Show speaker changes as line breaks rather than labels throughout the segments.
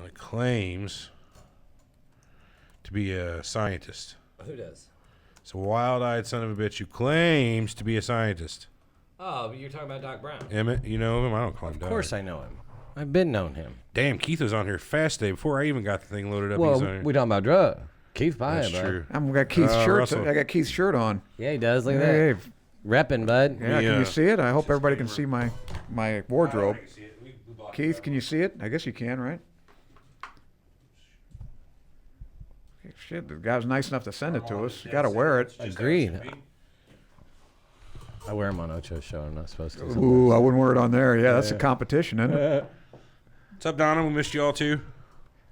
claims to be a scientist.
Who does?
It's a wild-eyed son of a bitch who claims to be a scientist.
Oh, you're talking about Doc Brown.
Emmett, you know him? I don't call him Doc.
Of course I know him. I've been known him.
Damn, Keith was on here fast today before I even got the thing loaded up.
Well, we talking about drug. Keith buying,
That's
bud.
true.
I've got Keith's shirt.
Russell.
I got Keith's shirt on.
Yeah, he does. Look at
Hey,
that. Repping, bud.
yeah, can you see it? I hope everybody can see my wardrobe. Keith, can you see it? I guess you can, right? Hey, shit, the guy was nice enough to send it to us. You got to wear it.
Agreed. I wear them on Ocho's show. I'm not supposed to.
Ooh, I wouldn't wear it on there. Yeah, that's a competition, isn't it?
What's up, Donna? We missed you all, too.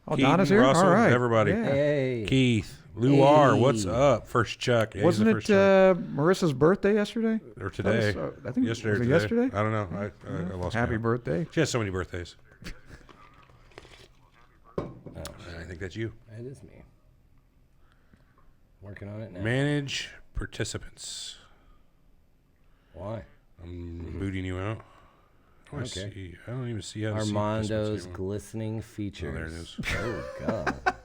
Oh,
Keaton,
Donna's here?
Russell,
All right.
everybody.
Yeah.
Hey.
Keith, Luar,
Hey.
what's up? First Chuck. Yeah,
Wasn't
he's
it
the first Chuck.
Marissa's birthday yesterday?
Or today.
I think
yesterday
was
or
it
today?
yesterday?
I don't know. I lost
Happy
count.
birthday.
She has so many birthdays. I think that's you.
It is me. Working on it now.
Manage participants.
Why?
I'm booting you out. I
Okay.
see. I don't even see how to see
Armando's
participants anymore.
glistening features.
Oh, there it is.
Oh, God.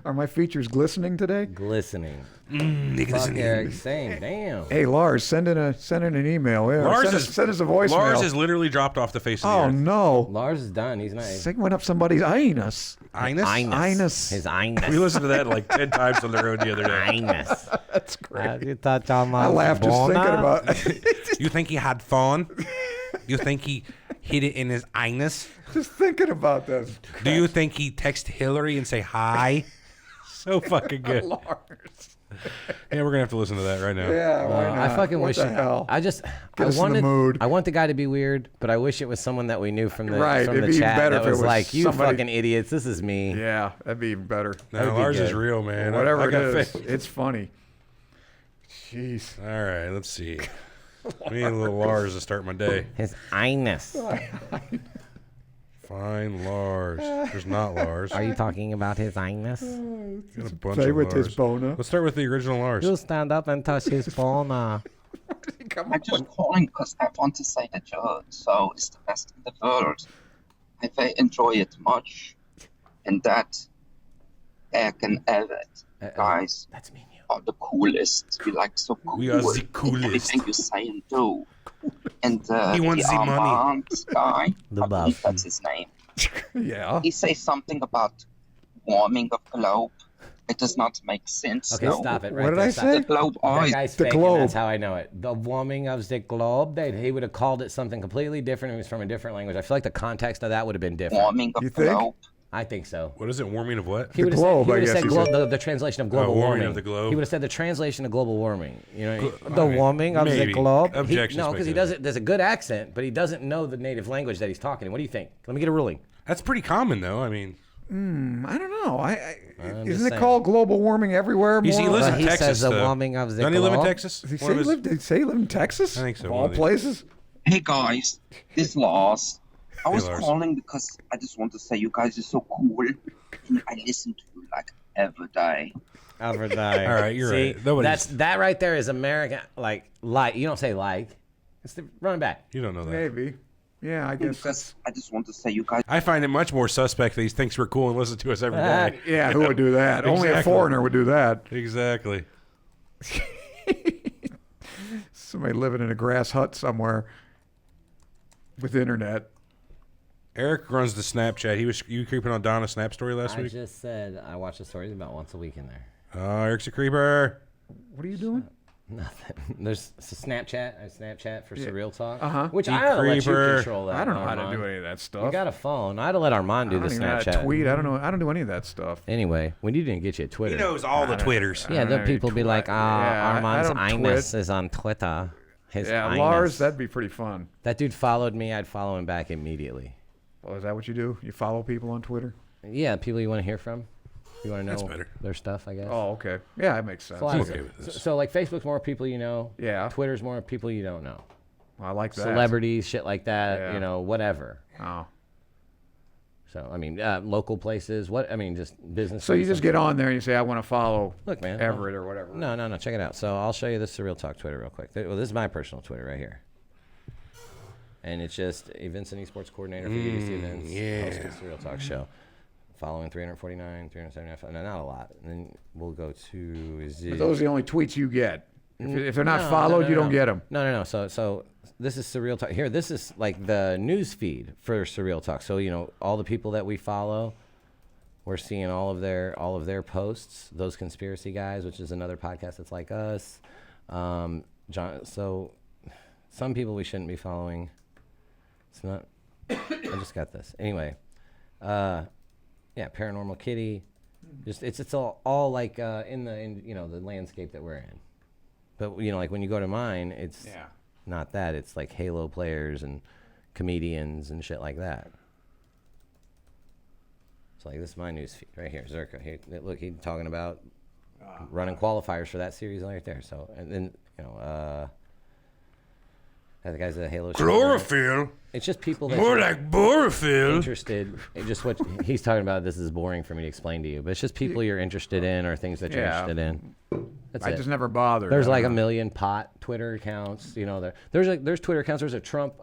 Are my features glistening today?
Glistening.
Niggas
Fuck
in
Eric
here.
saying, damn.
Hey, Lars, send in an email. Yeah,
Lars
send us a voicemail.
Lars has literally dropped off the face of the
Oh,
earth.
no.
Lars is done. He's nice.
It went up somebody's anus.
Inus?
Inus.
His Inus.
We listened to that like 10 times on the road the other day.
Inus.
That's great.
You thought I'm
I laughed just thinking about
You think he had fun? You think he hid it in his anus?
just thinking about this.
Do you think he text Hillary and say hi? So fucking good.
Lars.
Yeah, we're gonna have to listen to that right now.
Yeah, why not?
I fucking
what
wish.
the hell?
I just.
Get us in the mood.
I want the guy to be weird, but I wish it was someone that we knew from the
Right,
from
it'd
the
be
chat
better
that
if it
was
was
like, "You
somebody-
fucking idiots, this is me."
Yeah, that'd be even better.
No,
be
Lars is
good.
real, man.
Whatever
I
it
got
is,
faith.
it's funny. Jeez.
All right, let's see. I need a little Lars to start my day.
His Inus.
Find Lars. There's not Lars.
Are you talking about his Inus?
Got a bunch
Play
of
with his
Lars.
boner.
Let's start with the original Lars.
You stand up and touch his boner.
I'm just calling because I want to say that your show is the best in the world. I very enjoy it much, and that Eric and Everett guys
That's me.
are the coolest. We like so cool.
We are the
in
coolest.
everything you say and do. And
He wants the money.
Armand guy,
The
I believe
buff.
that's his name.
Yeah.
He says something about warming of globe. It does not make sense.
Okay,
no.
stop it. Right
What did
there,
I
stop
say?
it.
The globe
That
eyes.
guy's
The
fake, and
globe.
that's how I know it. The warming of the globe. He would have called it something completely different. It was from a different language. I feel like the context of that would have been different.
Warming of
You think?
globe.
I think so.
What is it? Warming of what?
He would have
globe,
said,
I
he would have
guess
said
he said.
the translation of global
warming
warming.
of the globe.
He would have said the translation of global warming. You know,
I
the
mean,
warming of the
maybe.
globe.
Objections
No,
make
because he
it.
doesn't. There's a good accent, but he doesn't know the native language that he's talking in. What do you think? Let me get a ruling.
That's pretty common, though. I mean,
I don't know.
I'm
Isn't
just
it
saying.
called global warming everywhere?
he
more?
lives
But
in
he
Texas.
says the
though.
warming of the
Doesn't he live in
globe?
Texas?
Did he
One
say
of his-
did he say he lived in Texas?
I think so,
Of
one
all
of these.
places.
Hey guys, this Lars. I was
Lars.
calling because I just want to say you guys are so cool. And I listen to you like every day.
Albert Dyer.
All right, you're
See,
right. Nobody's-
that right there is American. Like you don't say like. It's the running back.
You don't know that.
Maybe. Yeah, I guess.
Because I just want to say you guys
I find it much more suspect that he thinks we're cool and listen to us every day.
Yeah, who would do that? Only a
Exactly.
foreigner would do that.
Exactly.
Somebody living in a grass hut somewhere with internet.
Eric runs the Snapchat. You creeping on Donna's Snap story last
I
week?
just said I watch the stories about once a week in there.
Oh, Eric's a creeper.
What are you doing?
Nothing. There's a Snapchat for Surreal Talk.
Uh-huh.
Which
You
I ought to let you
creeper.
control that.
I don't know how to
Armand.
do any of that stuff.
You got a phone. I had to let Armand do
I
the
don't even know how to
Snapchat.
tweet. I don't know. I don't do any of that stuff.
Anyway, we need to get you a Twitter.
He knows all the Twitters.
Yeah,
I
the
don't
people be like,
tweet. Yeah, I
Armand's
don't
Inus
twit.
is on Twitter. His
Yeah,
Inus.
Lars, that'd be pretty fun.
That dude followed me. I'd follow him back immediately.
Well, is that what you do? You follow people on Twitter?
Yeah, people you want to hear from. You want to
That's
know
better.
their stuff, I guess.
Oh, okay. Yeah, that makes sense.
So,
I'm okay with this.
So, like, Facebook's more people you know.
Yeah.
Twitter's more people you don't know.
I like that.
Celebrities, shit like that.
Yeah.
You know, whatever.
Oh.
So, I mean, local places. Just business.
So you just get on there and you say, I want to follow
Look, man.
Everett or whatever.
No. Check it out. So I'll show you the Surreal Talk Twitter real quick. Well, this is my personal Twitter right here. And it's just events and esports coordinator for EDC Events.
yeah.
Host of the Surreal Talk show. following 349, 375. No, not a lot. And then we'll go to
But those are the only tweets you get. If they're not followed, you don't get them.
No. So this is Surreal Talk. Here, this is like the news feed for Surreal Talk. So, all the people that we follow, we're seeing all of their posts. Those conspiracy guys, which is another podcast that's like us. So some people we shouldn't be following. It's not. I just got this. Anyway, Paranormal Kitty. Just it's all like in the landscape that we're in. But like when you go to mine, it's not that. It's like Halo players and comedians and shit like that. So like this is my news feed right here, Zerka. Here, look, he's talking about running qualifiers for that series right there. So and then that guy's a Halo.
Chlorophyll.
It's just people that
More like borophyll.
interested. Just what he's talking about. This is boring for me to explain to you, but it's just people you're interested in or things that you're interested in. That's
I
it.
just never bothered.
There's like a million Twitter accounts. There's Twitter accounts. There's a Trump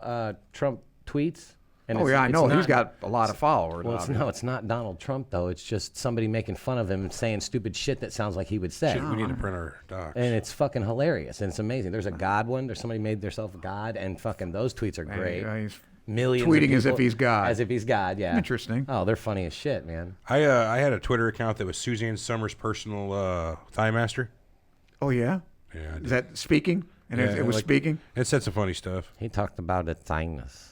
tweets. And
I know. He's got a lot of followers.
Well, it's not Donald Trump though. It's just somebody making fun of him and saying stupid shit that sounds like he would say.
Shit, we need to print our docs.
And it's fucking hilarious and it's amazing. There's a God one. There's somebody made themselves a God, and fucking those tweets are great.
He's
Millions
tweeting
of
as if
people-
he's God.
As if he's God, yeah.
Interesting.
Oh, they're funny as shit, man.
I had a Twitter account that was Suzanne Summers' personal thigh master.
Oh yeah.
Yeah. I
Is
did.
that speaking? And it was
like-
speaking.
It said some funny stuff.
He talked about a thingness.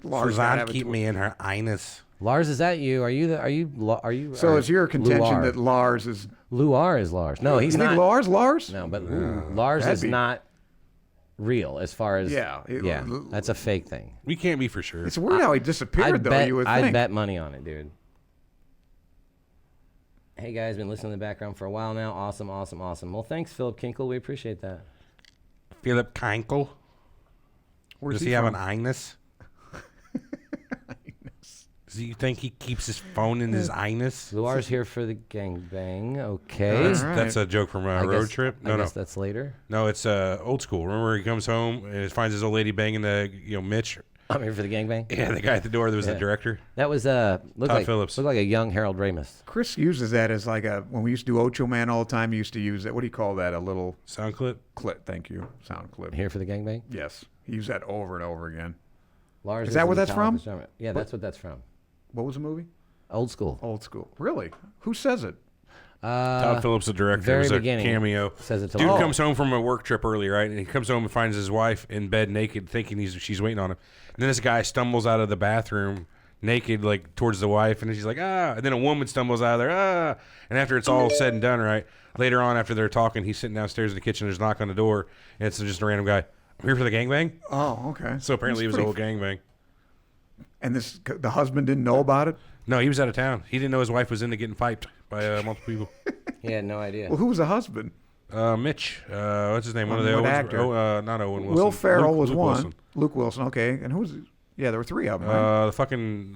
Suzanne keep me in her anus.
Lars, is that you? Are you?
So it's your contention
Luar.
that Lars is.
Luar is Lars. No, he's
You
not.
think Lars?
No, but Lars
that'd
is
be-
not real as far as.
Yeah,
that's a fake thing.
We can't be for sure.
It's weird how he disappeared, though. You would think.
I'd bet money on it, dude. Hey guys, been listening in the background for a while now. Awesome. Well, thanks, Philip Kinkle. We appreciate that.
Philip Keinkel.
Where's
Does he have
from?
an anus? Do you think he keeps his phone in his anus?
Luar's here for the gangbang. Okay.
That's a joke from a road trip.
I guess that's later.
No, it's old school. Remember, he comes home and finds his old lady banging the Mitch.
I'm here for the gangbang.
Yeah, the guy at the door that was the director.
That was looked
Phillips.
like a young Harold Ramis.
Chris uses that as like when we used to do Ocho Man all the time. He used to use that. What do you call that? A little
Sound clip.
clip. Thank you. Sound clip.
Here for the gangbang.
Yes, he used that over and over again.
Lars
Is that where that's from?
Yeah, that's what that's from.
What was the movie?
Old school.
Old School. Really? Who says it?
Todd Phillips, the director,
very
was a
beginning.
cameo.
Says it to
Dude
Lars.
comes home from a work trip early, right? And he comes home and finds his wife in bed naked, thinking she's waiting on him. And then this guy stumbles out of the bathroom naked, like towards the wife, and she's like, ah. And then a woman stumbles out of there, ah. And after it's all said and done, right? Later on, after they're talking, he's sitting downstairs in the kitchen. There's a knock on the door, and it's just a random guy. I'm here for the gangbang.
Oh, okay.
So apparently it was a whole gangbang.
And the husband didn't know about it?
No, he was out of town. He didn't know his wife was into getting piped by multiple people.
He had no idea.
Well, who was the husband?
Mitch, what's his name? One of the
What
Owens.
actor?
Not Owen Wilson.
Will Ferrell was
Luke
one.
Wilson.
Luke Wilson. Okay. And who's? Yeah, there were three of them. Right?
The fucking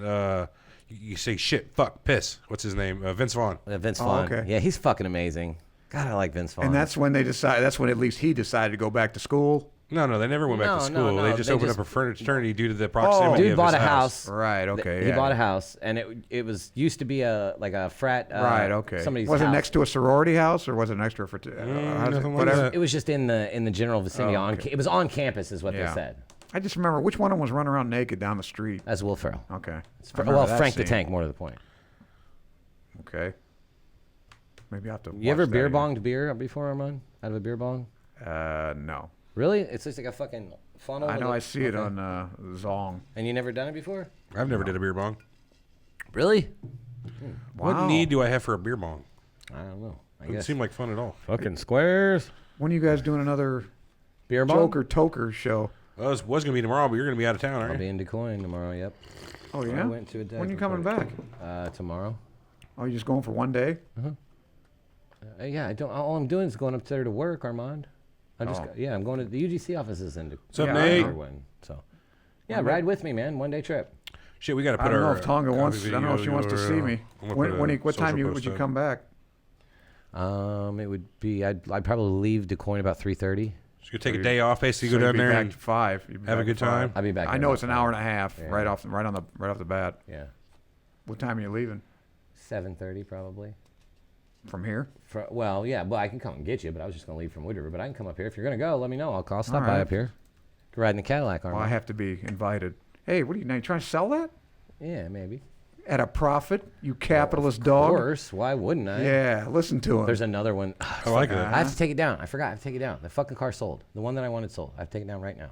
you say shit, fuck, piss. What's his name? Vince Vaughn.
Vince Vaughn.
okay.
Yeah, he's fucking amazing. God, I like Vince Vaughn.
And that's when they decided. That's when at least he decided to go back to school.
No, they never went back to school.
No,
They just
they
opened
just-
up a fraternity due to the proximity
dude
of
bought
his
a house.
Right. Okay.
He
yeah.
bought a house, and it was used to be a frat.
Right. Okay.
Somebody's
Was
house.
it next to a sorority house or was it next to a fraternity?
nothing like
whatever.
that.
It was just in the general vicinity.
Oh, okay.
It was on campus, is what
Yeah.
they said.
I just remember which one of them was running around naked down the street.
That's Will Ferrell.
Okay. I
Well,
remember that
Frank the
scene.
Tank, more to the point.
Okay. Maybe I have to.
You ever
watch that
beer
again.
bonged beer before, Armand? Out of a beer bong?
No.
Really? It's just like a fucking funnel.
I
with
know.
a-
I see it
okay.
on Zong.
And you never done it before?
I've never did a beer bong.
Really?
What
Wow.
need do I have for a beer bong?
I don't know. I
Doesn't
guess.
seem like fun at all.
Fucking squares.
When are you guys doing another
Beer bong?
Joker Toker show?
Well, it was going to be tomorrow, but you're going to be out of town,
I'll
aren't
be
you?
in DuQuoin tomorrow. Yep.
Oh yeah.
I went to a
When you coming back?
Tomorrow.
Oh, you just going for one day?
Yeah, I don't. All I'm doing is going up there to work, Armand. I'm
Oh.
I'm going to the UGC offices in
What's up,
Yeah, I
Nate?
know.
One. So, yeah, ride with me, man. One day trip.
Shit, we got to
I
put
don't
our.
know if Tonga wants. I don't know if she wants to see me. What time would you come back?
It would be. I'd probably leave DuQuoin about 3:30.
So you take a day off, basically,
So
go
you'd
down
be
there
back
and
to 5. You'd be
have a
back
good
at 5.
time.
I'll be back.
I
there
know
about
it's an
5.
hour and a half
Yeah.
right off the bat.
Yeah.
What time are you leaving?
7:30 probably.
From here?
Well, yeah. Well, I can come and get you, but I was just gonna leave from Wood River. But I can come up here if you're gonna go. Let me know. I'll stop by
right.
up here. Can ride in the Cadillac,
Well,
Armand.
I have to be invited. Hey, what are you now? You trying to sell that
Yeah, maybe.
at a profit? You capitalist dog.
Of course. Why wouldn't I?
Yeah, listen to him.
There's another one.
I like that.
I have to take it down. I forgot. I have to take it down. The fucking car sold. The one that I wanted sold. I have to take it down right now.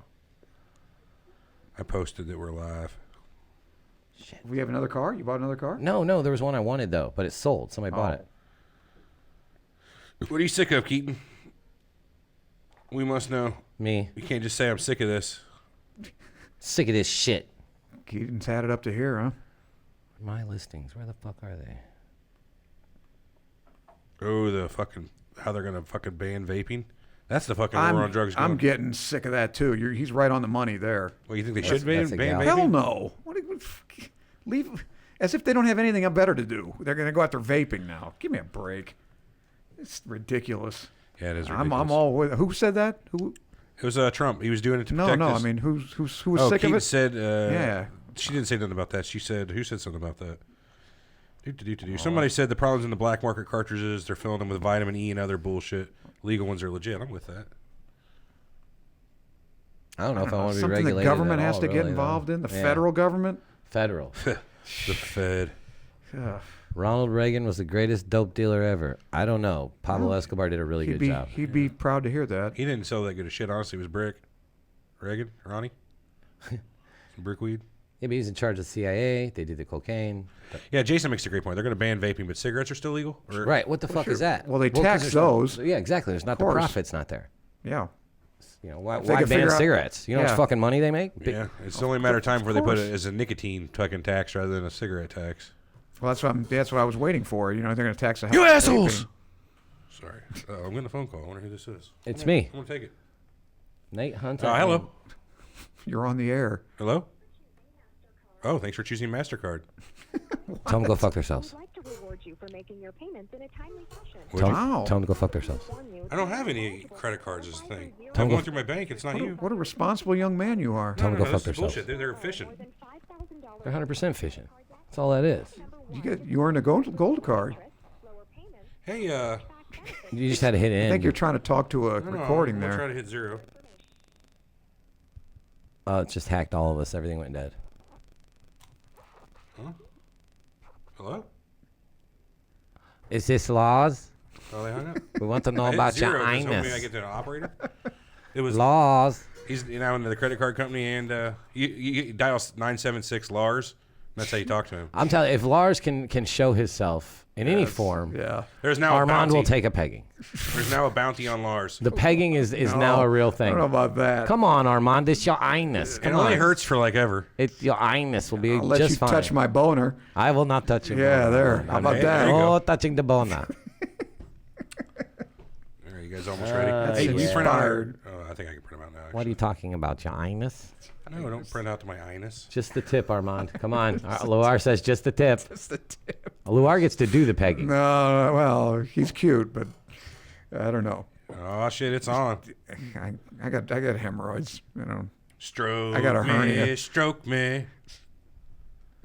I posted that we're live.
Shit.
We have another car? You bought another car?
No, there was one I wanted though, but it sold. Somebody bought it.
What are you sick of, Keaton? We must know.
Me.
You can't just say I'm sick of this.
Sick of this shit.
Keaton's had it up to here, huh?
My listings. Where the fuck are they?
Oh, the fucking how they're gonna fucking ban vaping. That's the fucking war on drugs.
I'm getting sick of that too. He's right on the money there.
Well, you think they should ban
that's a gal.
vaping?
Hell no. Leave as if they don't have anything better to do. They're going to go out there vaping now. Give me a break. It's ridiculous.
Yeah, it is ridiculous.
I'm all with. Who said that? Who?
It was Trump. He was doing it to
No,
protect
no.
his...
I mean, who was sick
Keaton
of it?
said.
Yeah.
She didn't say nothing about that. She said, who said something about that? Somebody said the problems in the black market cartridges, they're filling them with vitamin E and other bullshit. Legal ones are legit. I'm with that.
I don't know if I want to be
Something
regulated.
the government
at
has
all,
to get
really,
involved
though.
in. The
Yeah.
federal government.
Federal.
The Fed.
Ugh.
Ronald Reagan was the greatest dope dealer ever. I don't know. Pablo Escobar did a really good job.
He'd be proud to hear that.
He didn't sell that good of shit. Honestly, it was Brick. Reagan? Ronnie? Some brickweed?
Yeah, but he's in charge of the CIA. They did the cocaine.
Yeah, Jason makes a great point. They're going to ban vaping, but cigarettes are still legal? Or...
Right. What the fuck is that?
Well, they
'cause
tax
there's
those.
No, yeah, exactly. There's not the
course.
profits not there.
Yeah.
You know, why
If they could
ban
figure out-
cigarettes? You know how
Yeah.
much fucking money they make?
Yeah, it's only a matter of time before they put
course.
it as a nicotine fucking tax rather than a cigarette tax.
Well, that's what I was waiting for. You know, they're going to tax the
You
hell out of
assholes!
vaping.
Sorry. I'm getting a phone call. I wonder who this is.
It's me,
I'm going to take it.
Nate Hunter.
Hello.
You're on the air.
Hello? Oh, thanks for choosing MasterCard.
Tell them to go fuck themselves.
I'd like to reward you for making your payments in a timely fashion.
Wow.
Tell them to go fuck themselves.
I don't have any credit cards as a thing.
Tell
I'm
me-
going through my bank. It's not you.
What a responsible young man you are.
Tell them to go fuck
this is
themselves.
bullshit. They're efficient.
They're 100% fishing. That's all that is.
You earned a gold card.
Hey,
You just had to hit
I
in.
think you're trying to talk to a recording
I'm gonna
there.
try to hit 0.
It just hacked all of us. Everything went dead.
Hello?
Is this laws?
Oh, they hung up?
We want to know
I hit
about
0,
your
just hoping I
highness.
get to an operator. It was
Laws.
He's now into the credit card company, and you dial 976 Lars. And that's how you talk to him.
I'm telling you, if Lars can show himself in any form,
Yeah.
There's now a
Armand
bounty.
will take a pegging.
There's now a bounty on Lars.
The pegging is now a real
I
thing.
don't know about that.
Come on, Armand. It's your highness.
It
Come
only
on.
hurts for like ever.
It's your highness will be
I'll let
just
you
fine.
touch my boner.
I will not touch him.
Yeah, there. How about
Okay,
that?
there you go.
Oh, touching the bona.
All right, you guys almost ready?
That's
Hey, can you print out?
inspired.
Oh, I think I can print them out now.
What are you talking about, your highness?
No, don't print out to my highness.
Just the tip, Armand. Come on. Luar says just the tip.
That's the tip.
Luar gets to do the pegging.
No, well, he's cute, but I don't know.
Oh shit, it's on.
I got hemorrhoids. You know.
Stroke
I got a
me,
hernia.
stroke me.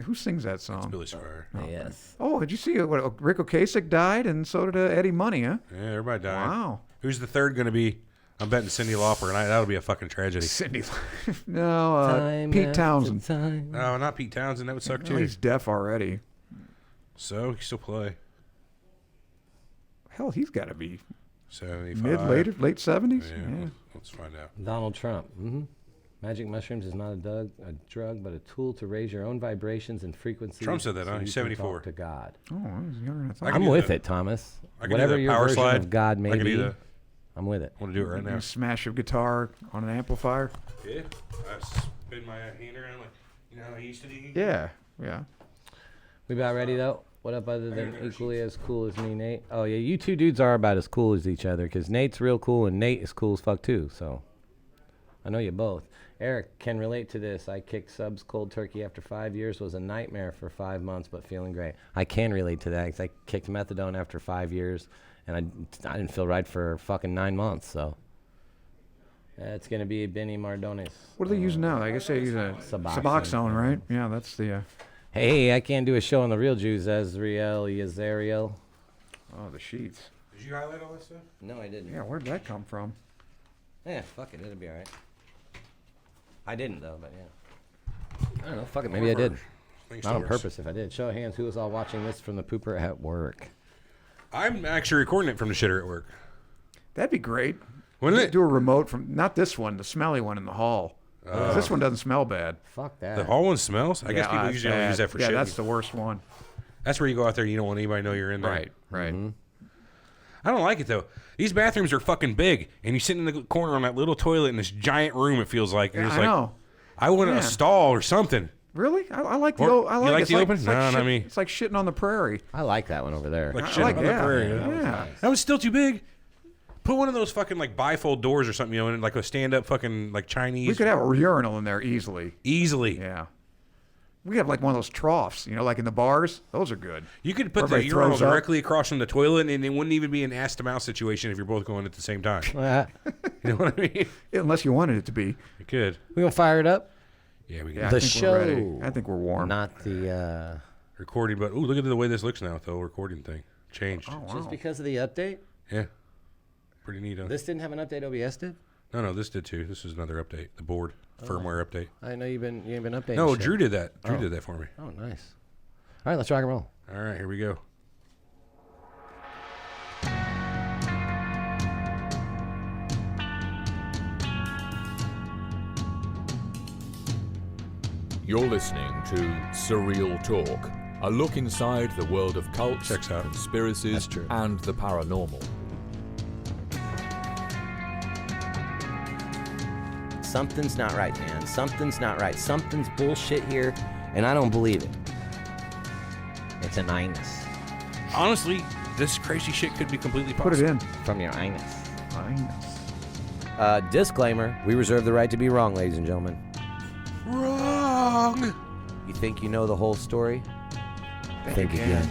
Who sings that song?
Billy Squire.
Yes.
Oh, did you see what Rick Ocasek died, and so did Eddie Money, huh?
Yeah, everybody died.
Wow.
Who's the third going to be? I'm betting Cyndi Lauper, and that'll be a fucking tragedy.
Cindy. No,
Time
Pete
after
Townsend.
time.
No, not Pete Townsend. That would suck
No,
too.
he's deaf already.
So he can still play.
Hell, he's got to be
75.
late 70s.
Yeah, let's find out.
Donald Trump. Magic mushrooms is not a drug, but a tool to raise your own vibrations and frequencies.
Trump said that, huh?
you
He's
can
74.
talk to God.
Oh, he's younger than I thought.
I can
I'm
do
with
that.
it, Thomas.
I can do
Whatever
that
your
power
version
slide.
of God may
I can
be,
do that.
I'm with it.
I want to do it right now.
You smash a guitar on an amplifier.
Yeah, I spin my hand around like how I used to do.
Yeah.
We about ready though? What up other than equally as cool as me, Nate? Oh yeah, you two dudes are about as cool as each other because Nate's real cool and Nate is cool as fuck too. So I know you both. Eric can relate to this. I kicked subs cold turkey after 5 years. Was a nightmare for 5 months, but feeling great. I can relate to that because I kicked methadone after 5 years, and I didn't feel right for fucking 9 months. So it's gonna be Benny Mardones.
What do they use now? I guess they use a
Suboxone.
Suboxone, right? Yeah, that's the.
Hey, I can't do a show on the real Jews, Yazariel.
Oh, the sheets.
Did you highlight all this stuff?
No, I didn't.
Yeah, where'd that come from?
Yeah, fuck it. It'll be all right. I didn't, though, but yeah. I don't know. Fuck it. Maybe I did. Not on purpose if I did. Show of hands, who is all watching this from the pooper at work?
I'm actually recording it from the shitter at work.
That'd be great.
Wouldn't it?
Do a remote from, not this one, the smelly one in the hall. 'Cause this one doesn't smell bad.
Fuck that.
The hall one smells? I guess people
that's
usually only
bad.
use that for
Yeah,
shit.
that's the worst one.
That's where you go out there and you don't want anybody to know you're in there.
Right.
Mm-hmm.
I don't like it, though. These bathrooms are fucking big, and you sit in the corner on that little toilet in this giant room, it feels like. And
Yeah,
you're
I
just like,
know.
I want a
Yeah.
stall or something.
Really? I like the
Or-
old. I
you
like,
like
it's
the
like,
open?
it's like
No,
shit,
not me.
It's like shitting on the prairie.
I like that one over there.
Like
I
shit
like
on the
that.
prairie.
Yeah.
That was still too big. Put one of those fucking like bifold doors or something, and like a stand-up fucking like Chinese.
We could have a urinal in there easily.
Easily.
Yeah. We have like one of those troughs, like in the bars. Those are good.
You could put the
Everybody
urinal
throws up.
directly across from the toilet, and it wouldn't even be an ass-to-mouth situation if you're both going at the same time. You know what I mean?
Unless you wanted it to be.
You could.
We gonna fire it up?
Yeah, we
Yeah,
can.
I
The
think we're ready.
show.
I think we're warm.
Not the.
Recording, but ooh, look at the way this looks now with the whole recording thing. Changed.
Oh, wow.
Just because of the update?
Yeah. Pretty neat, huh?
This didn't have an update. OBS did.
No, this did too. This is another update. The board firmware update.
I know you ain't been updating.
No,
shit.
Drew did that. Drew did that for me.
Oh, nice. All right, let's rock and roll.
All right, here we go.
You're listening to Surreal Talk, a look inside the world of cults,
Checks out.
conspiracies,
That's true.
and the paranormal.
Something's not right, man. Something's not right. Something's bullshit here, and I don't believe it. It's an anus.
Honestly, this crazy shit could be completely
Put
possible.
it in.
From your anus.
Nice.
Disclaimer, we reserve the right to be wrong, ladies and gentlemen.
Wrong.
You think you know the whole story? Think again.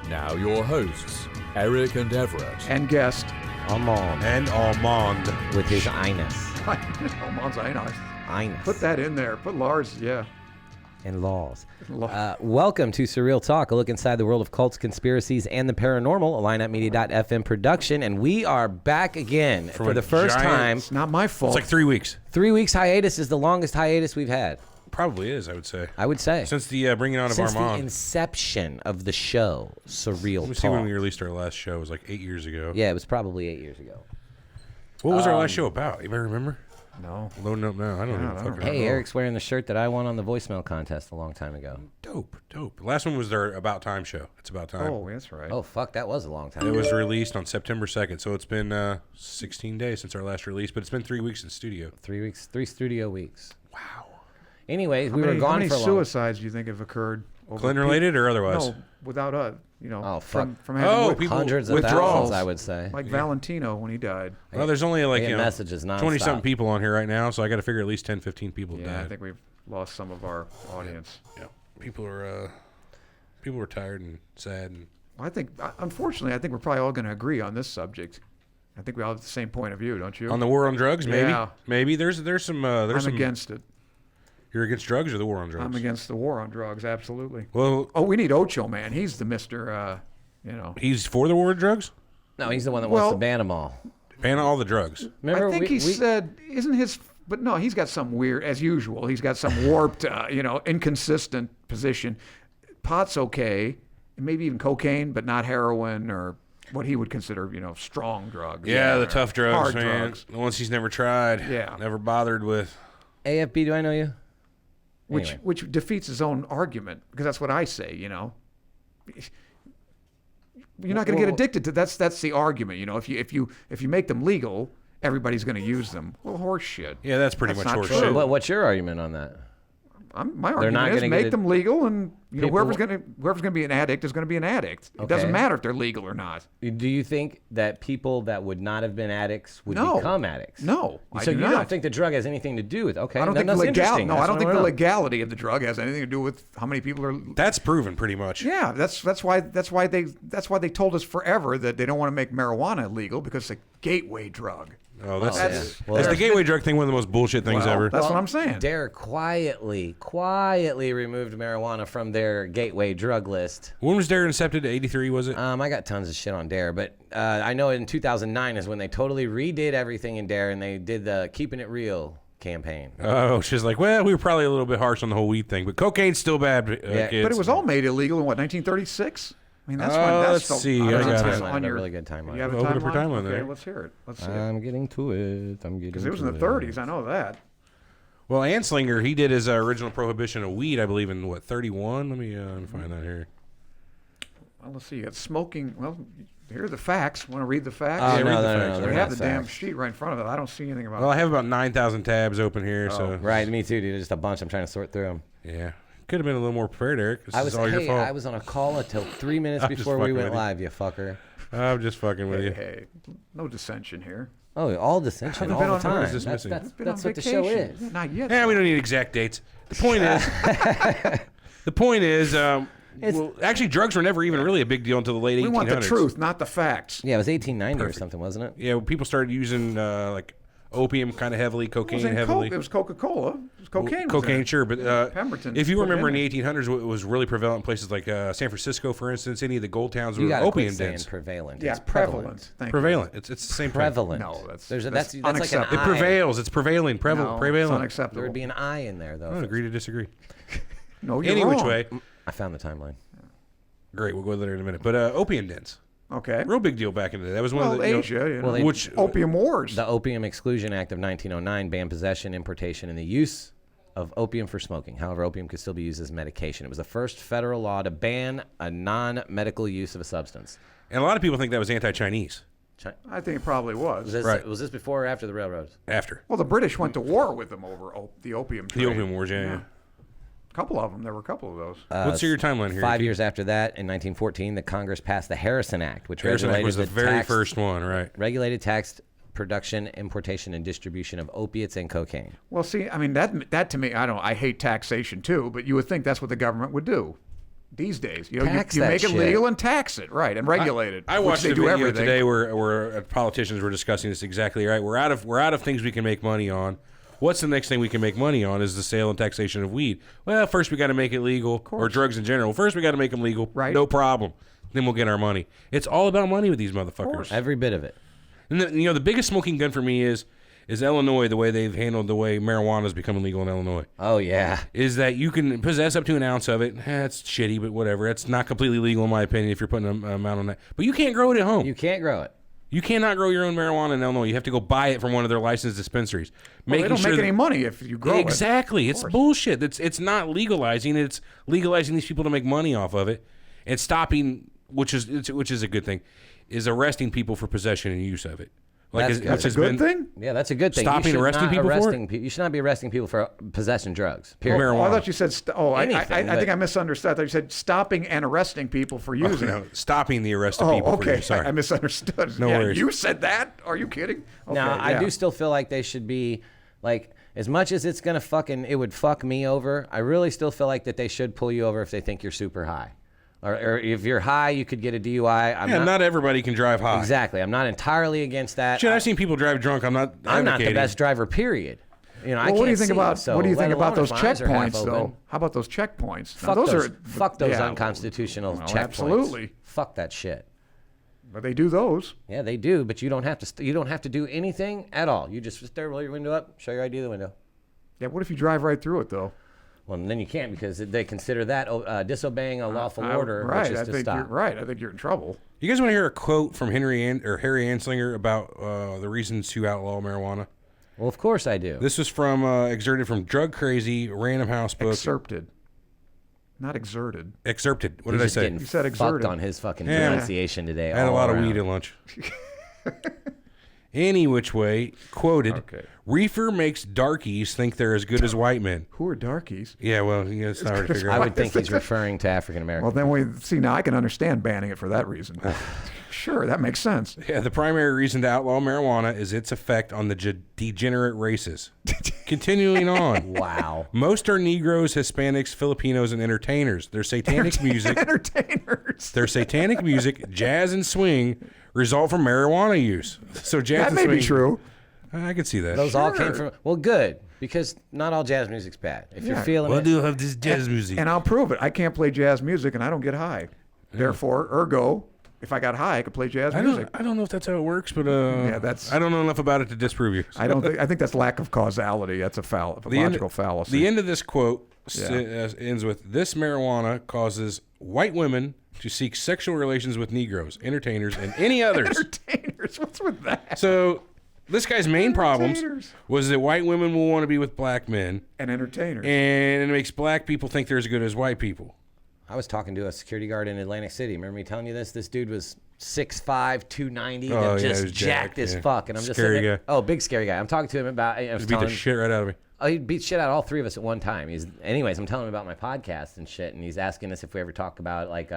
Now your hosts, Eric and Everett.
And guest.
Almond.
And almond.
With his anus.
Oman's anus.
Anus.
Put that in there. Put Lars, yeah.
And laws.
Law.
Welcome to Surreal Talk, a look inside the world of cults, conspiracies, and the paranormal, a lineupmedia.fm production, and we are back again
From
for
a
the first
giant-
time.
It's not my fault.
It's like 3 weeks.
3 weeks hiatus is the longest hiatus we've had,
Probably is, I would say.
I would say.
Since the bringing on of
Since the
Armand.
inception of the show, Surreal
Let me see
Talk.
when we released our last show. It was like 8 years ago.
Yeah, it was probably 8 years ago.
What was our last show about? You might remember?
No.
Loading up now. I don't even
I don't
fucking
Hey,
remember.
Eric's wearing the shirt that I won on the voicemail contest a long time ago.
Dope. The last one was their About Time show. It's About Time.
Oh, that's right.
Oh, fuck, that was a long time
It
ago.
was released on September 2nd, so it's been 16 days since our last release, but it's been 3 weeks in studio.
3 weeks, 3 studio weeks. Wow. Anyways, we
How
were
many
gone for a long
suicides do you think have occurred?
Clinton related or otherwise?
No, without
Oh,
from
fuck.
having
Oh,
with-
people-
Hundreds of
withdrawals.
thousands, I would say.
like Valentino when he died.
Well, there's only like,
I get
you know,
messages nonstop.
20-something people on here right now, so I got to figure at least 10, 15 people
Yeah, I
died.
think we've lost some of our audience.
Yeah. People are tired and sad. And
I think, unfortunately, I think we're probably all going to agree on this subject. I think we all have the same point of view, don't you?
on the war on drugs, maybe?
Yeah.
Maybe. There's some...
I'm
some,
against it.
You're against drugs or the war on drugs?
I'm against the war on drugs, absolutely.
Well,
Oh, we need Ocho, man. He's the Mr.,
he's for the war on drugs?
No, he's the one that wants
Well-
to ban them all.
Ban all the drugs.
Remember,
I think he said, isn't his, but no, he's got some weird, as usual, he's got some warped, inconsistent position. Pot's okay, and maybe even cocaine, but not heroin or what he would consider, strong drugs.
Yeah, the
or
tough drugs,
hard
man.
drugs.
The ones he's never tried.
Yeah.
Never bothered with.
AFB, do I know you?
Which
Anyway.
which defeats his own argument, because that's what I say, You're not going to get addicted to that's the argument, if you make them legal, everybody's going to use them. Well, horse shit.
Yeah, that's pretty
That's
much
not
horse
true.
shit.
What's your argument on that?
My
They're not
argument is
gonna
make
get
them legal and You know, whoever's gonna be an addict is gonna be an addict. It doesn't matter if they're legal or not.
Do you think that people that would not have been addicts would
No.
become addicts?
No, I
So
do
you
not.
don't think the drug has anything to do with? Okay,
I don't think the
that's
legality.
interesting.
No,
That's
I don't
what
think
I
the
wanna know.
legality of the drug has anything to do with how many people are.
That's proven pretty much.
Yeah, that's why they told us forever that they don't want to make marijuana illegal because it's a gateway drug.
Oh, that's
Well,
the gateway drug thing. One of the most bullshit things
Well,
ever.
That's what I'm saying.
Dare quietly removed marijuana from their gateway drug list.
When was Dare incepted? 83, was it?
I got tons of shit on Dare, but I know in 2009 is when they totally redid everything in Dare, and they did the Keeping It Real campaign.
Oh, she's like, well, we were probably a little bit harsh on the whole weed thing, but cocaine's still bad, kids.
But it was all made illegal in what, 1936? I mean, that's when.
Let's see. I got it.
I got a really good timeline.
You have a
Open up
timeline?
your timeline
Okay,
there.
let's hear it. Let's see.
I'm getting to it.
Because it was in the 30s. I know that.
Well, Anslinger, he did his original prohibition of weed, I believe, in what, 31? Let me find that here.
Well, let's see. You got smoking. Well, here are the facts. Want to read the facts?
Oh,
read
no,
the
no,
facts.
no,
We
they're
have
not
the damn
facts.
sheet right in front of it. I don't see anything about
Well, I
it.
have about 9,000 tabs open here, so
Right, me too, dude. Just a bunch. I'm trying to sort through them.
yeah. Could have been a little more prepared, Eric. This is all your
Hey,
fault.
I was on a call until 3 minutes
I'm just
before we
fucking
went
with you.
live, you fucker.
I'm just fucking with you.
Hey, no dissension here.
Oh, all dissension
Haven't
all
been
the
on-
time.
what
is this
That's,
missing?
that's,
Been
that's
on
what the show
vacation.
is.
Yeah, not yet.
Yeah, we don't need exact dates. The point is, well, actually, drugs were never even really a big deal until the late 1800s.
We want the truth, not the facts.
Yeah, it was 1890 or something, wasn't it?
Yeah, people started using like opium kind of heavily,
It
cocaine
was in
heavily.
Coke. It was Coca-Cola. It was cocaine. was in
Cocaine,
it.
sure, but
Pemberton
if you
put it
remember in
in
the 1800s, it was really prevalent in places like San Francisco, for instance. Any of the gold towns
You
were
got to
opium
quit saying
dens.
prevalent.
Yeah,
it's
prevalent. Thank you.
Prevalent. It's the same thing.
Prevalent.
No, that's
that's like an
unacceptable.
It
I.
prevails. It's prevailing.
No,
Prevalent.
it's
prevalent.
unacceptable.
There would be an I in there, though.
I don't agree to disagree.
No, you're
Any
wrong.
which way.
I found the timeline.
Great. We'll go there in a minute. But opium dens.
Okay.
Real big deal back in the day. That was one
Well,
of the you know,
Asia, you know,
Well, they-
which
opium wars.
The Opium Exclusion Act of 1909 banned possession, importation, and the use of opium for smoking. However, opium could still be used as medication. It was the first federal law to ban a non-medical use of a substance.
and a lot of people think that was anti-Chinese.
I think it probably was.
Right.
Was this before or after the railroads?
After
Well, the British went to war with them over the opium trade.
the opium wars, yeah.
A couple of them. There were a couple of those.
Let's see your timeline here.
5 years after that, in 1914, the Congress passed the Harrison Act, which
Harrison Act was the very
taxed-
first one, right?
regulated taxed production, importation, and distribution of opiates and cocaine.
Well, see, I mean that to me, I hate taxation too, but you would think that's what the government would do these days. You know,
Tax
you
that
make it
shit.
legal and tax it, right, and regulate it.
I
which
watched
they
a
do
video
everything.
today where politicians were discussing this exactly right. We're out of things we can make money on. What's the next thing we can make money on is the sale and taxation of weed. Well, first we got to make it legal, or drugs in general. First we got to make them legal.
Right.
No problem. Then we'll get our money. It's all about money with these motherfuckers.
Every bit of it.
And the biggest smoking gun for me is Illinois, the way they've handled the way marijuana has become illegal in Illinois.
Oh, yeah.
Is that you can possess up to an ounce of it. It's shitty, but whatever. It's not completely legal in my opinion if you're putting an amount on that. But you can't grow it at home.
You can't grow it.
You cannot grow your own marijuana in Illinois. You have to go buy it from one of their licensed dispensaries.
Well, they don't make any money if you grow it.
Exactly. It's bullshit. It's not legalizing. It's legalizing these people to make money off of it, and stopping, which is a good thing, is arresting people for possession and use of it.
That's a good thing.
Yeah, that's a good thing.
Stopping
You should
arresting
not
people for
arresting you should not be arresting people for possessing drugs. Period.
Marijuana.
Oh, I thought you said. I
Anything,
think
but-
I misunderstood. I thought you said stopping and arresting people for using
No,
it.
stopping the arrest of
Oh,
people. For
okay.
use. Sorry.
I misunderstood.
No
yeah,
worries.
You said that? Are you kidding? Okay,
Now, I
yeah.
do still feel like they should be like, as much as it's gonna it would fuck me over. I really still feel like that they should pull you over if they think you're super high, or if you're high, you could get a DUI.
Not everybody can drive high.
Exactly. I'm not entirely against that.
Shit, I've seen people drive drunk. I'm not
I'm not the
advocating.
best driver. Period. You know, I
Well,
can't
what do you think
see,
about
so
what do you think
let
about
alone
those
if my eyes are half
checkpoints, though?
open.
How about those checkpoints? Now,
Fuck those
yeah,
unconstitutional
well,
checkpoints.
absolutely.
Fuck that shit.
But they do those.
Yeah, they do, but you don't have to. You don't have to do anything at all. You just sit there, roll your window up, show your ID in the window.
Yeah. What if you drive right through it though?
Well, then you can't because they consider that disobeying a lawful order,
Right.
which is
I
to
think
stop.
you're right. I think you're in trouble.
You guys want to hear a quote from Harry Anslinger about the reasons to outlaw marijuana?
Well, of course I do.
This was from excerpted from Drug Crazy Random House book.
Excerpted, not exerted.
Excerpted. What
He's
did I
just
say?
getting
You said
fucked
exerted.
on his fucking
Yeah.
pronunciation today.
I had a
all
lot of
around.
weed at lunch. Any which way, quoted,
Okay.
reefer makes darkies think they're as good as white men.
Who are darkies?
Yeah, well, it's not hard to figure
I
out.
would think he's referring to African
Well,
Americans.
then now I can understand banning it for that reason. Sure, that makes sense.
Yeah, the primary reason to outlaw marijuana is its effect on the degenerate races. Continuing on.
Wow.
Most are Negroes, Hispanics, Filipinos, and entertainers. Their satanic music,
Entertainers.
jazz and swing, result from marijuana use. So jazz
That
and
may
swing,
be true.
I could see that.
Those all came from, well, good, because not all jazz music's bad. If you're
Yeah.
feeling
Well,
it,
do have this jazz music.
And I'll prove it. I can't play jazz music and I don't get high. Therefore, ergo, if I got high, I could play jazz music.
I don't know if that's how it works, but
that's-
I don't know enough about it to disprove you.
I think that's lack of causality. That's a logical fallacy.
The end of this quote
Yeah.
ends with, this marijuana causes white women to seek sexual relations with Negroes, entertainers, and any others.
Entertainers. What's with that?
So this guy's main problems
Entertainers.
was that white women will want to be with black men,
And entertainers.
and it makes black people think they're as good as white people.
I was talking to a security guard in Atlantic City. Remember me telling you this? This dude was 6'5", 290,
Oh,
and
yeah,
just
he was
jacked
jacked,
as
yeah.
fuck. And I'm just
Scary
sitting there-
guy.
Oh, big scary guy. I'm talking to him about. I was
Just beat the
telling,
shit right out of me.
oh, he beat shit out of all three of us at one time. Anyways, I'm telling him about my podcast and shit, and he's asking us if we ever talk about like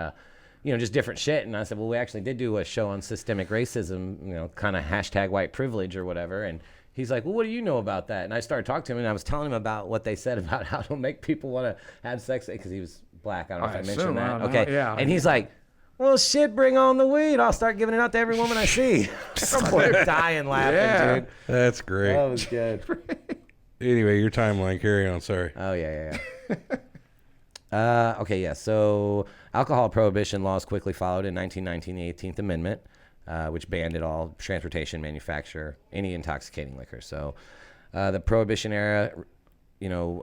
just different shit. And I said, well, we actually did do a show on systemic racism, kind of hashtag white privilege or whatever. And he's like, well, what do you know about that? And I started talking to him, and I was telling him about what they said about how to make people want to have sex, because he was black. I don't know if I mentioned
assume, I
that.
don't know.
Okay.
Yeah.
And he's like, well, shit, bring on the weed. I'll start giving it out to every woman I see. I'm dying laughing,
Yeah.
dude.
That's great.
That was good.
Anyway, your timeline. Carry on. Sorry.
Oh, yeah. Okay, yeah. So alcohol prohibition laws quickly followed in 1919, the 18th Amendment, which banned it all, transportation, manufacture, any intoxicating liquor. So the prohibition era,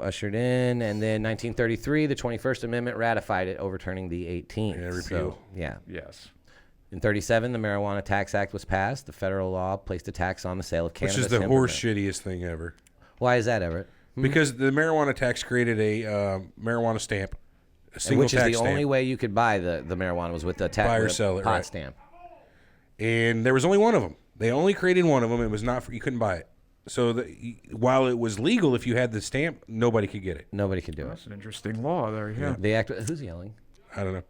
ushered in, and then 1933, the 21st Amendment ratified it, overturning the 18th.
Yeah, repeal.
So, yeah.
yes.
In 37, the Marijuana Tax Act was passed. The federal law placed a tax on the sale of cannabis.
Which is the
hemp,
horse
and-
shittiest thing ever.
Why is that, Everett?
Because the marijuana tax created a marijuana stamp, a single
Which is
tax
the
stamp.
only way you could buy the marijuana was with the
Buy or
with a
sell it,
pot
right.
stamp.
And there was only one of them. They only created one of them. It was not for, you couldn't buy it. So while it was legal, if you had the stamp, nobody could get it.
Nobody could do it.
That's an interesting law there. Yeah.
The act. Who's yelling?
I don't know.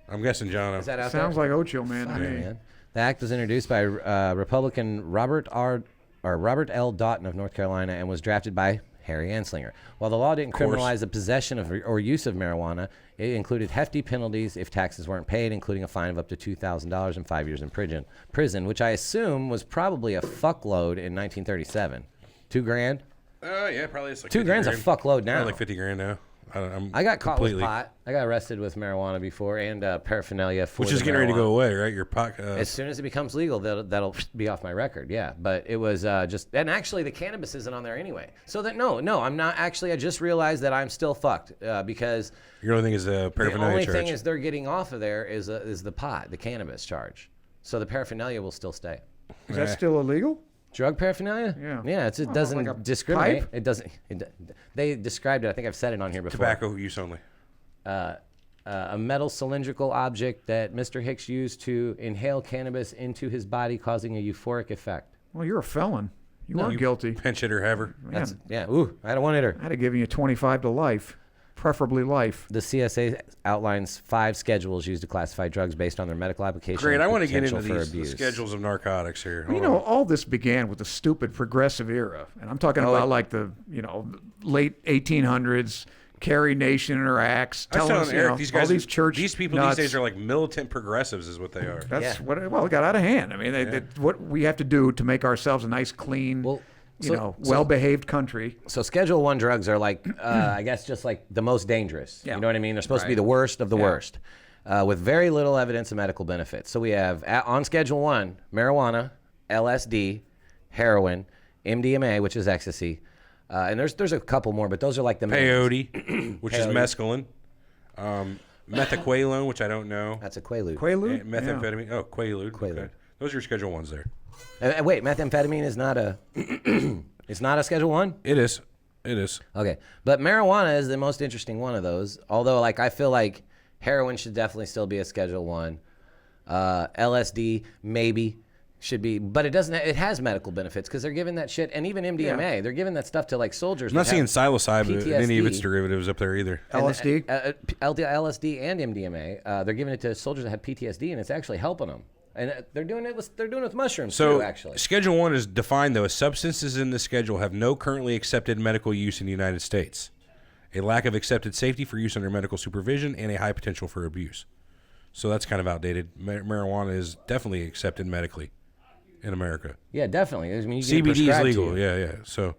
I'm guessing John.
Is that out
Sounds
there?
like Ocho Man to
Fuck,
me.
man. The act was introduced by Republican Robert L. Doughton of North Carolina and was drafted by Harry Anslinger. While the law didn't
course.
criminalize the possession of or use of marijuana, it included hefty penalties if taxes weren't paid, including a fine of up to $2,000 and 5 years in prison, which I assume was probably a fuckload in 1937. $2,000?
Yeah, probably it's like
$2 grand's a fuckload now.
Probably like 50 grand now.
I got caught
completely,
with pot. I got arrested with marijuana before and paraphernalia for
which is
the
getting ready to
marijuana.
go away, right? Your pot.
As soon as it becomes legal, that'll be off my record. Yeah, but it was and actually the cannabis isn't on there anyway. So no, I'm not actually. I just realized that I'm still fucked because
your only thing is the
the
paraphernalia
only
charge.
thing is they're getting off of there is the pot, the cannabis charge. So the paraphernalia will still stay.
Is that still illegal?
Drug paraphernalia?
Yeah.
Yeah, it doesn't
like a
discriminate.
pipe?
It doesn't. They described it. I think I've said it on here before.
Tobacco use only.
A metal cylindrical object that Mr. Hicks used to inhale cannabis into his body, causing a euphoric effect.
Well, you're a felon. You are guilty.
Pinch hitter, haver.
That's yeah. Ooh, I don't want it.
I'd have given you 25 to life, preferably life.
The CSA outlines 5 schedules used to classify drugs based on their medical application.
Great.
and
I want to get
potential
into
for
these the
abuse.
schedules of narcotics here.
You
Hold
know,
on.
all this began with the stupid progressive era, and I'm talking about like the late 1800s. Carrie Nation and her acts,
I was
telling us,
telling Eric, these guys,
all these church
these people
nuts.
these days are like militant progressives, is what they are.
That's
Yeah.
what it got out of hand. I mean, what we have to do to make ourselves a nice, clean,
Well,
well-behaved country.
So Schedule 1 drugs are like, I guess, just like the most dangerous.
Yeah.
You know what I mean? They're supposed to be the worst of the worst, with very little evidence of medical benefits. So we have on Schedule 1, marijuana, LSD, heroin, MDMA, which is ecstasy, and there's a couple more, but those are like the main.
Peyote, which is mescaline. Methaqualone, which I don't know.
That's a Quaalude.
Quaalude?
Methamphetamine. Oh, Quaalude.
Quaalude.
Okay. Those are your Schedule 1s there.
Wait, methamphetamine is not a. It's not a Schedule 1.
It is. It is.
Okay, but marijuana is the most interesting one of those. Although, like, I feel like heroin should definitely still be a Schedule 1. LSD, maybe. should be, but it doesn't. It has medical benefits because they're giving that shit, and even MDMA, they're giving that stuff to like soldiers.
I'm not
that
seeing
have
psilocybin and any of its
PTSD.
derivatives up there either.
LSD.
LSD and MDMA. They're giving it to soldiers that have PTSD, and it's actually helping them. And they're doing it with mushrooms
So
too. Actually,
Schedule 1 is defined though as substances in the schedule have no currently accepted medical use in the United States, a lack of accepted safety for use under medical supervision, and a high potential for abuse. So that's kind of outdated. Marijuana is definitely accepted medically in America.
yeah, definitely. I mean, you get it
CBD is
prescribed to
legal.
you.
Yeah. So,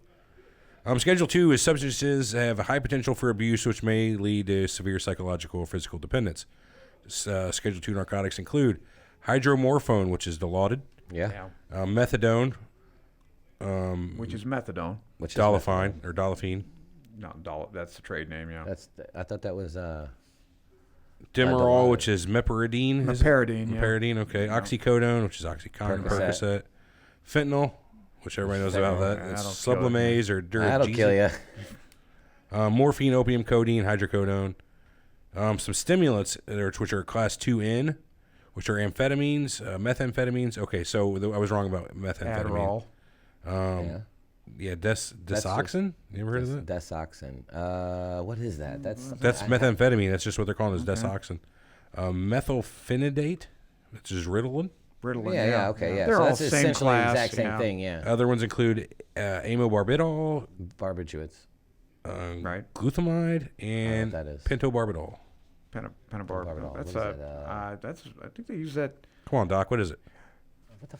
Schedule 2 is substances have a high potential for abuse, which may lead to severe psychological or physical dependence. Schedule 2 narcotics include hydromorphone, which is dilaudid,
Yeah.
methadone,
Which is methadone.
Which is
dolafine or dolafine,
No, that's the trade name. Yeah.
I thought that was
Demerol,
Dilaudid.
which is meperidine. is it?
Meperidine, yeah.
Meperidine, okay. Oxycodone, which is Oxycontin,
Percocet.
Percocet. Fentanyl, which everybody knows about that.
That'll
It's
kill you.
Sublamaze or
that'll kill you.
Morphine, opium, codeine, hydrocodone. Some stimulants, which are class 2N, which are amphetamines, methamphetamines. Okay, so I was wrong about methamphetamine.
Adderall.
Yeah, desoxin. You ever heard of that?
Desoxin. What is that?
That's methamphetamine. That's just what they're calling is desoxin. Methylphenidate, which is Ritalin.
Ritalin.
Yeah, okay, yeah.
They're
So
all
that's
same
essentially
class,
the exact same
yeah.
thing, yeah.
Other ones include amobarbitol,
Barbiturates.
Right.
glutamide, and
that is.
pentobarbital.
Pentobarbital. That's
What is
that's. I think they use that.
Come on, Doc. What is it?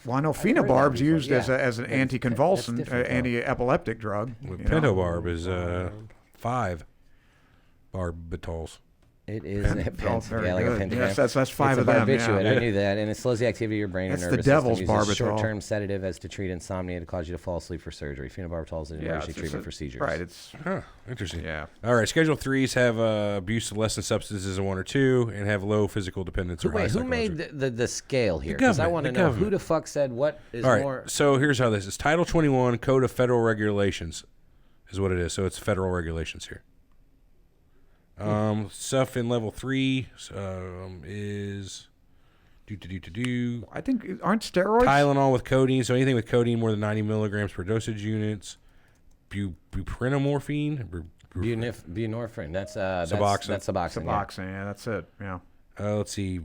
Well, I know
heard that
phenobarb's
before,
used as
yeah.
as an
That's
anticonvulsant,
different, though.
anti-epileptic drug. you know.
Pentobarb is 5 barbitals.
It is a
Oh, very
like a
good.
pentagram.
Yes, that's 5
it's
of
a
them.
barbiturate.
Yeah.
I knew that, and it slows the activity of your brain
That's
and
the
nervous
devil's
system. Uses
barbitol.
short-term sedative as to treat insomnia to cause you to fall asleep for surgery. Phenobarbital is an emergency treatment for seizures.
Right. It's
Huh, interesting.
yeah.
All right, Schedule 3s have abuse of less than substances in 1 or 2 and have low physical dependence or high
Wait, who
psychological.
made the scale here? Because I
government,
want to
the
know
government.
who the fuck said what is
All right,
more.
so here's how this is. Title 21, Code of Federal Regulations is what it is. So it's federal regulations here. Stuff in level 3 is
I think aren't steroids?
Tylenol with codeine. So anything with codeine more than 90 milligrams per dosage units. Buprenorphine.
Buprenorphine. That's
Suboxone.
That's Suboxone. Yeah.
Suboxone. Yeah, that's it. Yeah.
Let's see.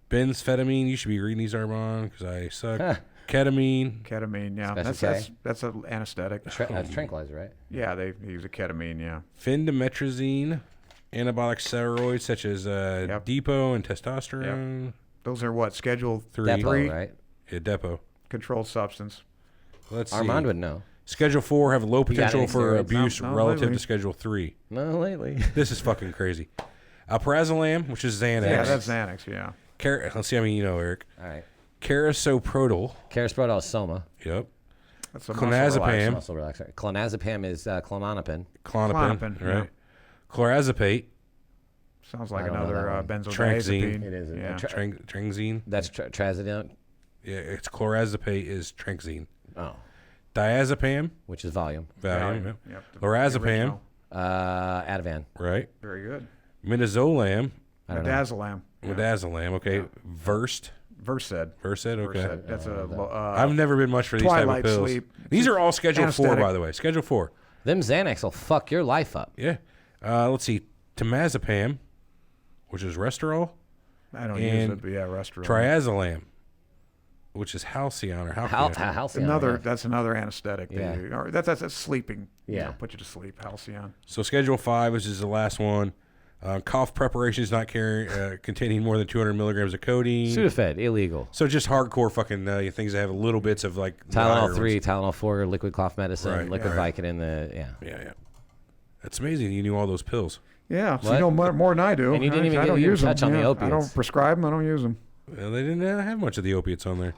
Benzphetamine. You should be reading these, Arbon, because I suck. Ketamine.
Ketamine. Yeah.
Special
That's an anesthetic.
That's tranquilizer, right?
Yeah, they use a ketamine. Yeah.
Phendimetrazine. Anabolic steroids such as Depot and testosterone.
Those are what? Schedule
3.
Depot,
3
right?
Yeah, Depot.
controlled substance.
Let's see.
Armand would know.
Schedule 4 have low
got
potential
any
for
steroids?
abuse
No,
relative
lately.
to Schedule 3.
No, lately.
This is fucking crazy. Alprazolam, which is Xanax.
Yeah, that's Xanax. Yeah.
Let's see how many you know, Eric.
All right.
Carisoprodol.
Carisoprodol is Soma.
Yep.
That's a
Clonazepam.
Muscle relaxer. Clonazepam is Clonopin.
Klonopin.
Klonopin,
Right. Clorazepate.
Sounds like
I don't know
another
that one.
benzodiazepine.
It is.
Yeah.
Trangzine.
That's Trazodone.
Yeah, it's clorazepate is Trangzine.
Oh,
Diazepam.
which is volume.
Valium.
Yep,
Yep.
the
Lorazepam.
original.
Ativan.
Right.
Very good.
Midazolam.
I don't know.
Midazolam.
Midazolam. Okay. Versed.
Versed.
Versed. Okay.
Versed. That's
I've never been much for these type of
Twilight
pills.
sleep.
These are all Schedule 4,
Anesthetic.
by the way. Schedule 4.
Them Xanax will fuck your life up.
Yeah. Let's see. Temazepam, which is Restorol.
I don't use
and
it, but yeah, Restorol.
Triazolam, which is Halcyon or Halcyon.
Halcyon.
Another.
yeah.
That's another anesthetic.
Yeah.
Or that's sleeping.
Yeah.
Put you to sleep. Halcyon.
So Schedule 5, which is the last one. Cough preparations not containing more than 200 milligrams of codeine.
Sudafed, illegal.
So just hardcore fucking things that have little bits of like the higher
Tylenol
ones.
3, Tylenol 4, liquid cough medicine,
Right,
liquid
right.
Vicodin,
Yeah. That's amazing. You knew all those pills.
Yeah. So
What?
you know more than I do.
And you didn't even
I
get
don't
your
use them.
touch on the
I
opiates.
don't prescribe them. I don't use them.
Well, they didn't have much of the opiates on there.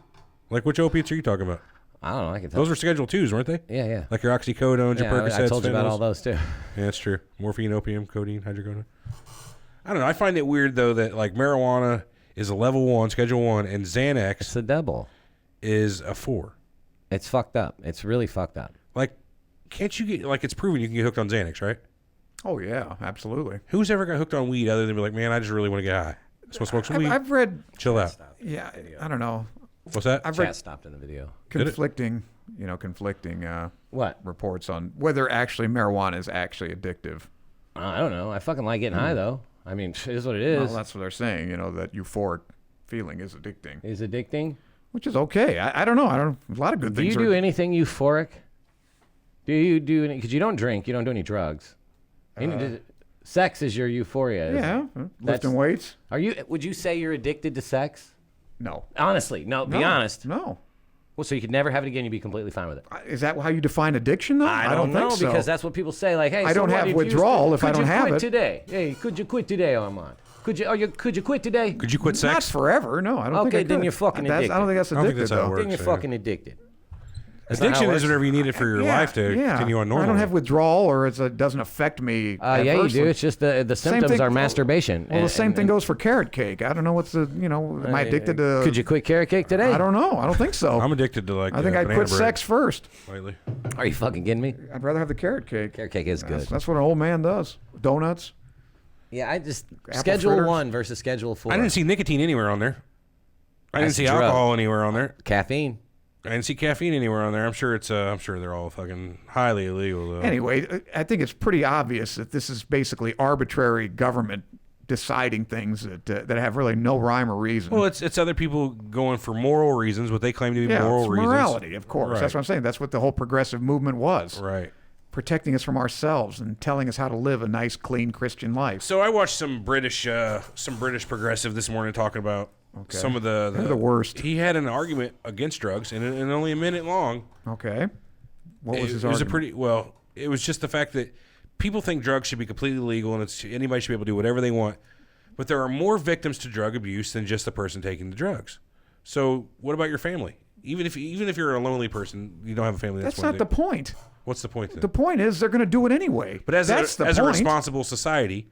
Like which opiates are you talking about?
I don't know. I can tell.
Those were Schedule 2s, weren't they?
Yeah.
Like your oxycodones, your
Yeah,
Percocets,
I told you about
Fentanyls.
all those too.
Yeah, that's true. Morphine, opium, codeine, hydrocodone. I don't know. I find it weird though that like marijuana is a level 1, Schedule 1, and Xanax
It's a double.
is a 4.
It's fucked up. It's really fucked up.
Like, can't you get like it's proven you can get hooked on Xanax, right?
Oh yeah, absolutely.
Who's ever got hooked on weed other than be like, man, I just really want to get high. I just want to smoke some weed.
I've read.
Chill out.
Yeah, I don't know.
What's that?
I've
Chat
read
stopped in the video.
conflicting
What?
reports on whether actually marijuana is actually addictive.
I don't know. I fucking like getting high though. I mean, it is what it is.
Well, that's what they're saying. That euphoric feeling is addicting,
Is addicting.
which is okay. I don't know. A lot of good
Do
things.
you do anything euphoric? Do you do any? Because you don't drink. You don't do any drugs. Sex is your euphoria. Isn't
Yeah,
it?
lifting weights.
Are you? Would you say you're addicted to sex?
No.
Honestly, no. Be
No,
honest.
No.
Well, so you could never have it again. You'd be completely fine with it.
Is that how you define addiction, though?
I don't
think
know
so.
because that's what people say. Like, hey,
I
so
don't
what,
have
if you used to-
withdrawal if I don't have
Could you
it.
quit today? Hey, could you quit today, Armand? Could you quit today?
Could you quit
Not
sex?
forever. No, I don't think
Okay,
I
then
could.
you're fucking
I don't think that's
I don't think
addictive,
that's how it
though.
works.
Then you're
yeah.
fucking addicted. That's not how
Addiction
it
is
works.
whatever you need it for your life to continue on normally.
I don't have withdrawal, or it doesn't affect me.
Yeah, you
adversely.
do. It's just the symptoms
thing-
are masturbation.
Well, the same thing goes for carrot cake. I don't know what's the. Am I addicted to?
Could you quit carrot cake today?
I don't know. I don't think so.
I'm addicted to
I think I'd
banana
quit
bread
sex first.
lately.
Are you fucking kidding me?
I'd rather have the carrot cake.
Carrot cake is good.
That's what an old man does. Donuts.
Yeah, I just
Apple
schedule
fritters.
1 versus schedule 4.
I didn't see nicotine anywhere on there. I didn't
That's
see
a drug.
alcohol anywhere on there.
Caffeine.
I didn't see caffeine anywhere on there. I'm sure they're all fucking highly illegal though.
Anyway, I think it's pretty obvious that this is basically arbitrary government deciding things that have really no rhyme or reason.
Well, it's other people going for moral reasons, what they claim to be
yeah,
moral
it's
reasons.
morality, of course.
Right.
That's what I'm saying. That's what the whole progressive movement was.
Right.
Protecting us from ourselves and telling us how to live a nice, clean Christian life.
So I watched some British progressive this morning talking about some of
They're the worst.
He had an argument against drugs, and only a minute long.
Okay. What was his
It was
argument?
it was just the fact that people think drugs should be completely legal and anybody should be able to do whatever they want. But there are more victims to drug abuse than just the person taking the drugs. So what about your family? Even if you're a lonely person, you don't have a family.
That's
one
not the
thing.
point.
What's the point then?
The point is they're going to do it anyway.
But as
That's the
a
point.
responsible society,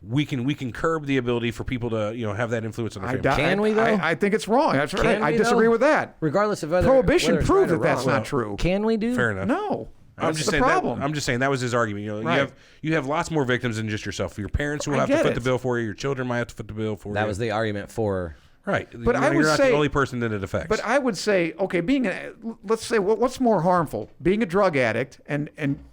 we can curb the ability for people to have that influence on their family.
Can we, though?
I think it's wrong. That's right.
Can
I
we,
disagree
though?
with that.
Regardless of whether
Prohibition
whether it's
proved
right or
that that's
wrong.
not true.
Can we do?
Fair enough.
No.
I'm
That's
just
the
saying
problem.
that. I'm just saying that was his argument.
Right.
You have lots more victims than just yourself. Your parents will
I
have to
get
foot
it.
the bill for you. Your children might have to foot the bill for you.
That was the argument for.
right.
But I would
you're not
say-
the only person that it affects.
But I would say, okay, let's say, what's more harmful? Being a drug addict and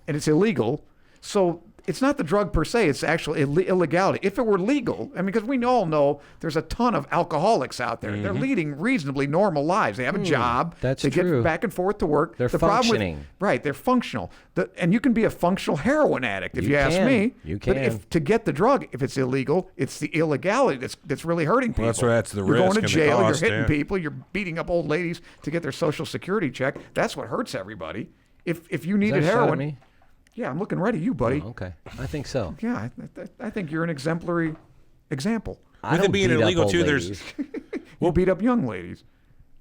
it's illegal. So it's not the drug per se, it's actually illegality. If it were legal, I mean, because we all know there's a ton of alcoholics out there. They're leading reasonably normal lives. They have a job.
That's
they
true.
get back and forth to work.
They're
the problem
functioning.
Right, they're functional. And you can be a functional heroin addict, if
You
you ask
can.
me.
You
But
can.
to get the drug, if it's illegal, it's the illegality that's really hurting people.
that's the
You're
risk
going to
and the
jail,
cost,
you're hitting
yeah.
people, you're beating up old ladies to get their Social Security check. That's what hurts everybody. If you
Is
needed
that a shot at
heroin,
me?
yeah, I'm looking right at you, buddy.
Oh, okay, I think so.
Yeah, I think you're an exemplary example.
I
With it
don't
being
beat up
illegal
old
too,
ladies.
You beat up young ladies.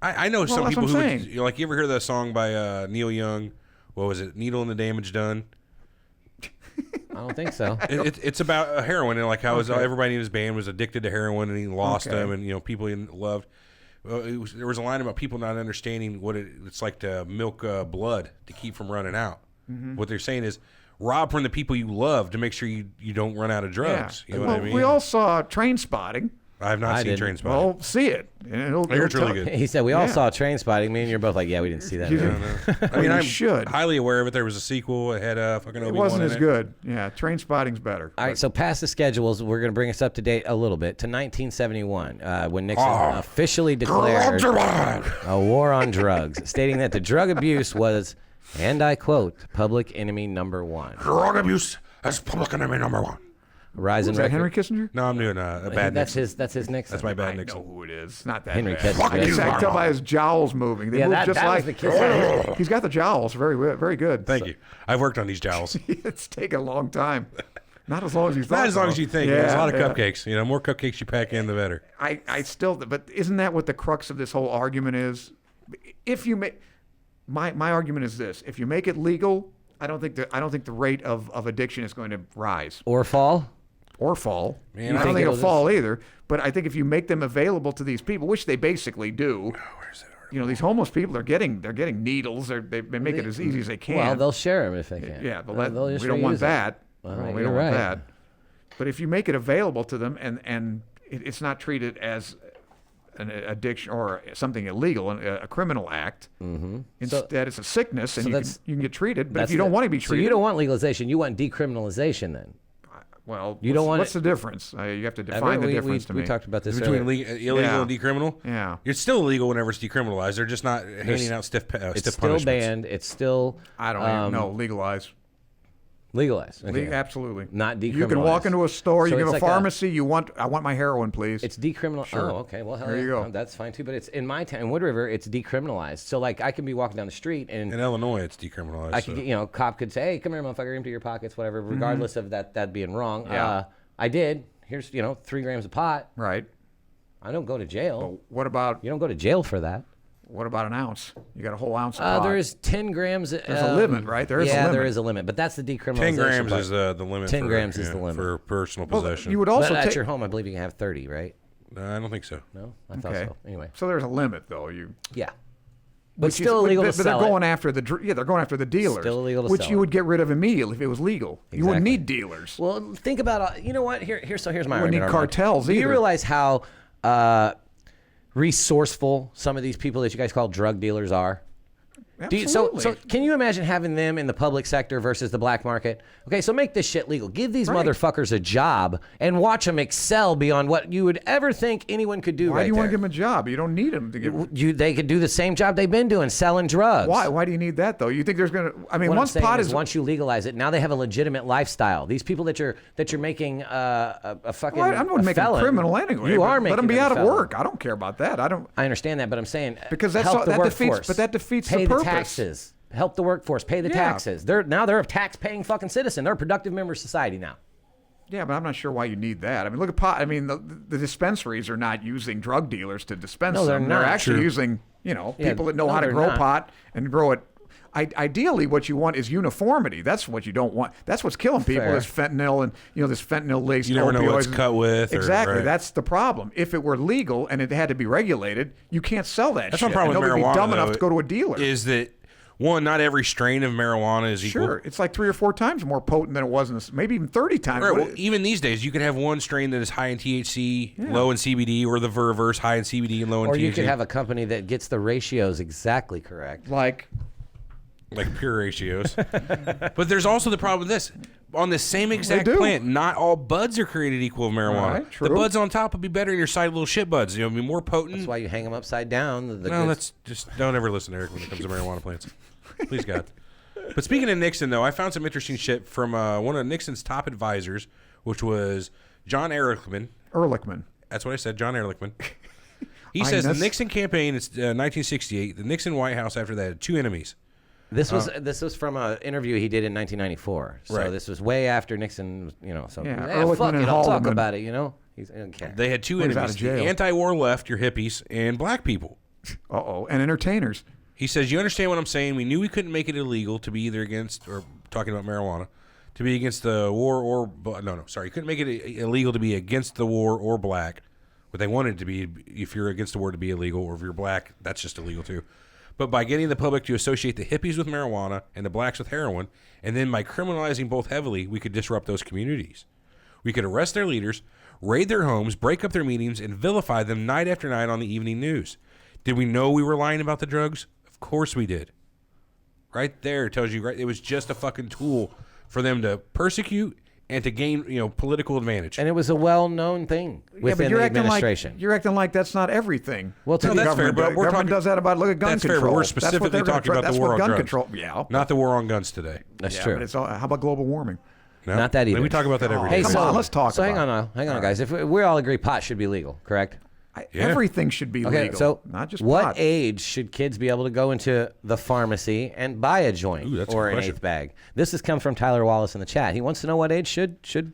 I know some
that's
people
what
who
I'm
would,
saying.
you ever hear that song by Neil Young? What was it? Needle and the Damage Done.
I don't think so.
It's about heroin and like how
Okay.
everybody in his band was addicted to heroin and he lost
Okay.
them and people he loved. There was a line about people not understanding what it's like to milk blood to keep from running out.
Mm-hmm.
What they're saying is rob from the people you love to make sure you don't run out of drugs.
Yeah.
You know
Well,
what I mean?
we all saw Train Spotting.
I have not
I
seen
didn't.
Trainspotting.
Well, see it. And it'll
I hear it's
tell-
really good.
He said we all
Yeah.
saw Train Spotting. Me and you're both like, yeah, we didn't see that.
You
movie.
didn't.
I mean,
you
I'm
should.
highly aware of it. There was a sequel. It had fucking Obi-Wan
It wasn't
in
as
it.
good. Yeah, Train Spotting's better.
All right, so past the schedules, we're going to bring us up to date a little bit to 1971, when Nixon officially declared a war on drugs, stating that the drug abuse was, and I quote, public enemy number one.
Drug abuse as public enemy number one.
Rise in
Is that Henry
record.
Kissinger?
No, I'm doing a bad
That's
Nixon.
his Nixon.
That's my bad
I
Nixon.
know who it is. It's not that
Henry
bad.
Kissinger.
I can tell by his jowls moving. They
Yeah,
move
that
just
was
like
the Kissinger.
He's got the jowls. Very good.
Thank you. I've worked on these jowls.
It's taken a long time. Not as long as you thought.
Not as long
though.
as you think.
Yeah,
There's a lot of
yeah.
cupcakes. More cupcakes you pack in, the better.
I still, but isn't that what the crux of this whole argument is? If you make, my argument is this: if you make it legal, I don't think the rate of addiction is going to rise
Or fall?
or fall.
Man,
I
I
don't think
think
it'll
it'll
fall either. But I think if you make them available to these people, which they basically do,
Where's it?
these homeless people are getting needles. They make it as easy as they can.
Well, they'll share them if they can.
Yeah, but
They'll just
we don't want
reuse them.
that.
All
No,
right,
we
you're
don't want
right.
that. But if you make it available to them and it's not treated as an addiction or something illegal, a criminal act. Mm-hmm. Instead, it's a sickness, and you can get treated. But if you don't want to be treated,
so you don't want legalization. You want decriminalization, then.
Well,
you don't want
what's the difference? You have to define the difference to me.
We talked about this
between
earlier.
illegal and decriminal.
Yeah,
it's still illegal whenever it's decriminalized. They're just not handing out stiff
It's still
punishments.
banned. It's still.
I don't even know. Legalize.
Legalized. Okay.
Absolutely.
Not decriminalized.
You can walk into a store.
So
you go to a
like
pharmacy. I want my heroin, please.
It's decriminalized.
Sure.
Oh, okay. Well, hell
there you go.
That's fine too. But it's in my town, in Wood River, it's decriminalized. So like, I can be walking down the street and
in Illinois, it's decriminalized.
I could, cop could say, "Hey, come here, motherfucker, empty your pockets, whatever." Regardless of that being wrong.
Yeah.
I did. Here's 3 grams of pot.
Right.
I don't go to jail.
But what about?
You don't go to jail for that.
What about an ounce? You got a whole ounce of pot.
There is 10 grams.
There's a limit, right? There is a limit.
Yeah, there is a limit, but that's the decriminalization.
10 grams
part.
is the limit.
10 grams is the limit
for personal possession.
You would also
but at
take
your home, I believe you can have 30, right?
I don't think so.
No, I thought so. Anyway.
So there's a limit, though.
Yeah. But still illegal to sell.
But they're going after they're going after the dealers.
Still illegal to
which
sell
you would get rid of immediately if it was legal.
Exactly.
You wouldn't need dealers.
Well, think about you know what? Here's my
You
argument.
wouldn't need cartels
Do you
either.
realize how resourceful some of these people that you guys call drug dealers are?
Absolutely.
So can you imagine having them in the public sector versus the black market? Okay, so make this shit legal. Give these motherfuckers a job and watch them excel beyond what you would ever think anyone could do.
Why do you want to give them a job? You don't need them to give.
They could do the same job they've been doing, selling drugs.
Why? Why do you need that though? You think there's gonna? I mean,
What
once
I'm saying
pot
is, once you legalize it, now they have a legitimate lifestyle. These people that you're making a fucking
I'm not making
felon,
criminal anyway.
You
but
are making
let them be
them
out
a
of
felon.
work. I don't care about that. I
understand that, but I'm saying
because that's
help the
that defeats.
workforce.
But that defeats
pay
the purpose.
taxes. Help the workforce. Pay the taxes. They're a tax-paying fucking citizen. They're a productive member of society now.
Yeah, but I'm not sure why you need that. I mean, look at pot. I mean, the dispensaries are not using drug dealers to dispense
No, they're
them.
not.
They're actually
True.
using people that know how to
they're
grow
not.
pot and grow it. Ideally, what you want is uniformity. That's what you don't want. That's what's killing people.
Fair.
Is fentanyl and this fentanyl-laced opioids.
You never know what's cut with.
Exactly.
Right.
That's the problem. If it were legal and it had to be regulated, you can't sell that.
That's
shit.
one problem
And
with
nobody
marijuana.
would be dumb enough
though,
to go to a dealer.
Is that one? Not every strain of marijuana is equal.
Sure, it's like 3 or 4 times more potent than it was in this. Maybe even 30 times.
Right, well, even these days, you can have one strain that is high in THC, low in CBD, or the reverse, high in CBD and low in THC.
Or you could have a company that gets the ratios exactly correct.
like
pure ratios. But there's also the problem with this. On the same exact
do.
plant, not all buds are created equal with marijuana.
Right, true.
The buds on top would be better than your side little shit buds. Be more potent.
That's why you hang them upside down.
Let's just don't ever listen to Eric when it comes to marijuana plants. Please, God. But speaking of Nixon, though, I found some interesting shit from one of Nixon's top advisors, which was John Ehrlichman. That's what I said, John Ehrlichman. He says the Nixon campaign, it's 1968, the Nixon White House after that had 2 enemies.
This was from an interview he did in 1994. So
Right.
this was way after Nixon, So
Ehrlichman
fuck
and
it, I'll talk
Haldeman.
about it. He's okay.
They had 2
Well, he's out
enemies:
of jail.
the anti-war left, your hippies, and black people.
and entertainers.
He says, you understand what I'm saying? We knew we couldn't make it illegal to be either against, or talking about marijuana, to be against the war or, you couldn't make it illegal to be against the war or black. But they wanted it to be, if you're against the war, to be illegal, or if you're black, that's just illegal too. But by getting the public to associate the hippies with marijuana and the blacks with heroin, and then by criminalizing both heavily, we could disrupt those communities. We could arrest their leaders, raid their homes, break up their meetings, and vilify them night after night on the evening news. Did we know we were lying about the drugs? Of course we did. Right there tells you, right? It was just a fucking tool for them to persecute and to gain, political advantage.
And it was a well-known thing within the administration.
You're acting like that's not everything.
Well,
The
that's fair,
government
but we're
government
talking-
does that about look at gun
That's
control.
fair, but we're
That's what
specifically
they're gonna
talking
try-
about the
that's
war
what
on
gun
drugs.
control. Yeah,
Not the war on guns today.
That's
yeah,
true.
But it's all, how about global warming?
No?
Not that either.
We talk about that every day.
Hey,
Come
so
on, let's talk
So hang
about
on, hang on, guys. If we all agree pot should be legal, correct?
Everything should be
Okay,
legal,
so
not just
what
pot.
age should kids be able to go into the pharmacy and buy a joint
Ooh, that's a
or
good
an
question.
eighth bag? This has come from Tyler Wallace in the chat. He wants to know what age should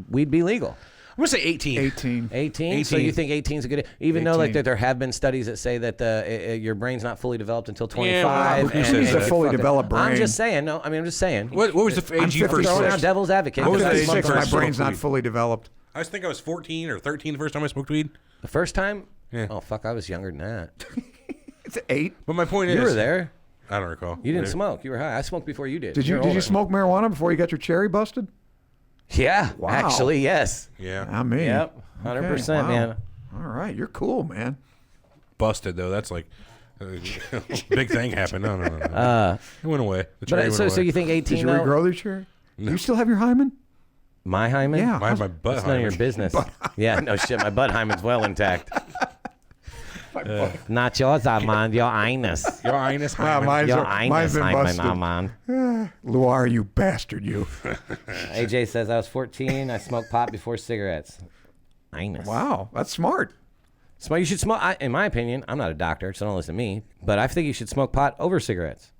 weed be legal.
I'm going to say 18.
18.
18? So you think 18 is a good, even though like that there have been studies that say that your brain's not fully developed until 25.
who says
Who's a
that?
fully developed brain?
I'm just saying. No, I mean I'm just saying.
What was the age you first
Throwing out
smoked?
devil's advocate.
What was the age you
56,
first
my
smoked
brain's not
weed?
fully developed.
I think I was 14 or 13 the first time I smoked weed.
The first time?
Yeah.
Oh fuck, I was younger than that.
It's 8.
But my point is,
You were there.
I don't recall.
You didn't
Maybe.
smoke. You were high. I smoked before you did.
Did you
You're older.
smoke marijuana before you got your cherry busted?
Yeah.
Wow.
Actually, yes.
Yeah.
I mean,
Yep. 100%,
okay, wow.
man.
All right, you're cool, man.
busted though. That's like big thing happened. No. It went away. The cherry went
so
away.
you think 18?
Did you
though?
regrow the cherry? Do you still have your hymen?
My hymen?
Yeah.
my butt.
That's none of your
hymen.
business. Yeah, no shit. My butt hymen's well intact. Not yours, Armand. Your anus.
Your anus
Ah,
hymen.
mine's,
Your
mine's
anus
been
hymen,
busted.
Armand.
Loire, you bastard, you.
AJ says I was 14. I smoked pot before cigarettes. Anus.
Wow, that's smart.
So you should smoke. In my opinion, I'm not a doctor, so don't listen to me. But I think you should smoke pot over cigarettes.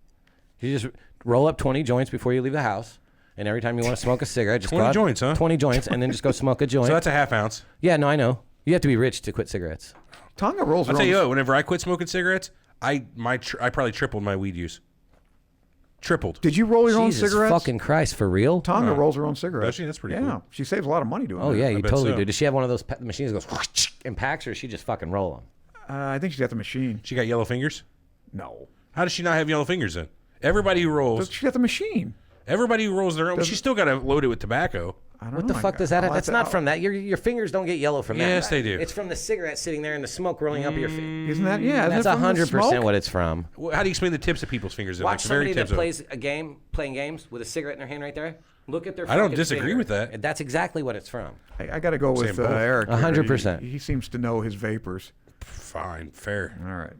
You just roll up 20 joints before you leave the house, and every time you want to smoke a cigarette, just
20
go out,
joints, huh?
20 joints, and then just go smoke a joint.
So that's a half ounce.
Yeah, no, I know. You have to be rich to quit cigarettes.
Tonga rolls
I'll
her
tell
own.
you what. Whenever I quit smoking cigarettes, I probably tripled my weed use. Tripled.
Did you roll your own
Jesus
cigarettes?
fucking Christ, for real?
Tonga rolls her own cigarettes.
Does she? That's pretty
yeah,
cool.
she saves a lot of money doing
Oh
that.
yeah, you
bet
totally
so.
do. Does she have one of those machines that goes and packs, or does she just fucking roll them?
I think she's got the machine.
She got yellow fingers.
No.
How does she not have yellow fingers then? Everybody who rolls,
She's got the machine.
everybody who rolls their own. She's still got to load it with tobacco.
I don't
What
know.
the fuck does that have?
I'll
That's
have
not
to-
from that. Your fingers don't get yellow from that.
Yes, they do.
It's from the cigarette sitting there and the smoke rolling up your fingers.
Isn't that? Yeah.
That's
isn't that from the
100%
smoke?
what it's from.
How do you explain the tips of people's fingers? Then?
Watch
Like, very
somebody that
tips of-
plays a game, playing games with a cigarette in their hand right there. Look at their.
I don't
fucking
disagree
finger.
with that.
That's exactly what it's from.
I got to go with
both.
Eric. here.
100%.
He seems to know his vapors.
Fine, fair.
All right.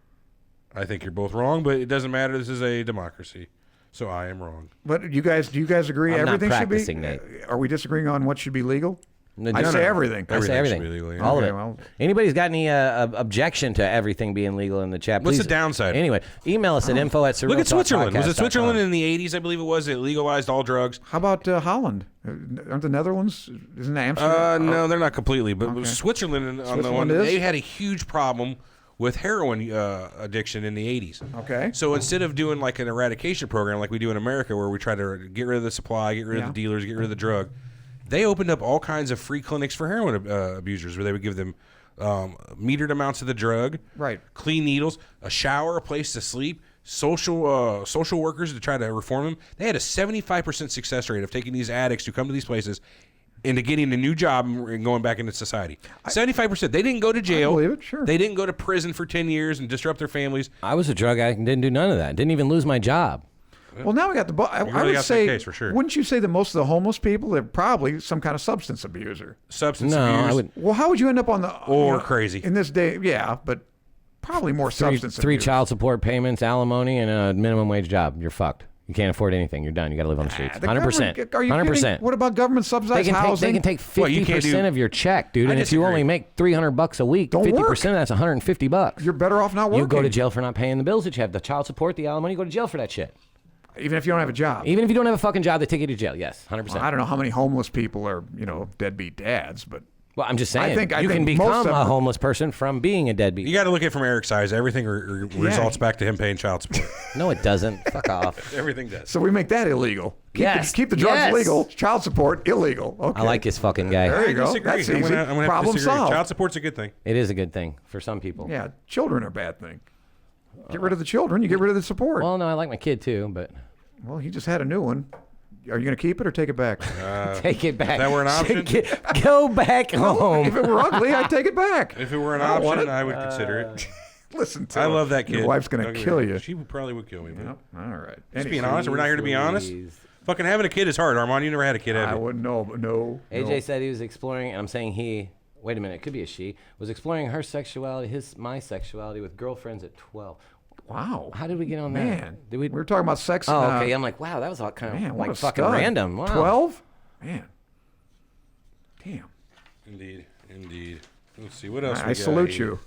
I think you're both wrong, but it doesn't matter. This is a democracy, so I am wrong.
But do you guys agree
I'm not
everything should be?
practicing, Nate.
Are we disagreeing on what should be legal?
No,
I say everything.
I say
Everything should
everything.
be legal, yeah.
All
Okay,
of it.
well-
Anybody's got any objection to everything being legal in the chat?
What's
Please,
the downside?
Anyway, email us at info@surrealtalkpodcast.com.
Look at Switzerland. Was it Switzerland in the 80s? I believe it was. It legalized all drugs.
How about Holland? Aren't the Netherlands? Isn't Amsterdam?
No, they're not completely. But Switzerland, on the one,
Switzerland is?
they had a huge problem with heroin addiction in the 80s.
Okay.
So instead of doing like an eradication program like we do in America, where we try to get rid of the supply, get rid of the dealers, get rid of the drug, they opened up all kinds of free clinics for heroin abusers, where they would give them metered amounts of the drug,
Right.
clean needles, a shower, a place to sleep, social workers to try to reform them. They had a 75% success rate of taking these addicts who come to these places into getting a new job and going back into society. 75%. They didn't go to jail.
believe it, sure.
They didn't go to prison for 10 years and disrupt their families.
I was a drug addict and didn't do none of that. Didn't even lose my job.
Well, now we got the. I
really
would
got
say,
that case for sure.
Wouldn't you say that most of the homeless people they're probably some kind of substance abuser?
Substance
No,
abuse.
I would.
Well, how would you end up on the
Or crazy.
in this day? Yeah, but probably more substance
Three
abuse.
child support payments, alimony, and a minimum wage job. You're fucked. You can't afford anything. You're done. You got to live on the streets.
The
100%.
government- Are you
100%.
kidding? What about government
They
subsidized
can take.
housing?
They can take
Well, you can't
50%
do-
of your check, dude.
I
And if you
disagree.
only make $300 a week,
Don't
50% of that's $150.
You're better off not working.
You go to jail for not paying the bills that you have, the child support, the alimony. You go to jail for that shit.
even if you don't have a job.
Even if you don't have a fucking job, they take you to jail. Yes, 100%.
I don't know how many homeless people are deadbeat dads, but
Well, I'm just saying.
I
you
think
can
most
become
of
a
them-
homeless person from being a deadbeat.
You got to look at it from Eric's eyes. Everything results back to him paying child support.
No, it doesn't. Fuck off.
Everything does.
so we make that illegal. Keep the drugs
Yes.
legal. Child support illegal. Okay.
I like this fucking guy.
There you
I
go.
disagree.
That's
I'm
easy.
gonna have
Problem
to disagree.
solved.
Child support's a good thing.
It is a good thing for some people.
Yeah, children are a bad thing. Get rid of the children, you get rid of the support.
Well, no, I like my kid too, but
Well, he just had a new one. Are you going to keep it or take it back?
take it back.
If that were an option,
Go back home.
If it were ugly, I'd take it back.
if it were an
I don't want
option,
it.
I would consider it.
Listen to
I
him.
love that kid.
Your wife's going
Don't
to
get
kill
me
you.
wrong. She probably would kill me. But
Yep. All right.
just being honest, we're not here to be honest.
Please.
Fucking having a kid is hard. Armand, you never had a kid, have
I
you?
wouldn't know. No.
AJ said he was exploring, and I'm saying he. Wait a minute, it could be a she. Was exploring her sexuality, my sexuality with girlfriends at 12.
Wow.
How did we get on that?
Man.
Did we?
were talking about sex.
Oh,
and,
okay. I'm like, wow, that was all kind of
Man, what
like
a
fucking
stud.
random. Wow.
12? Man. Damn.
Indeed. Let's see what else.
I salute you.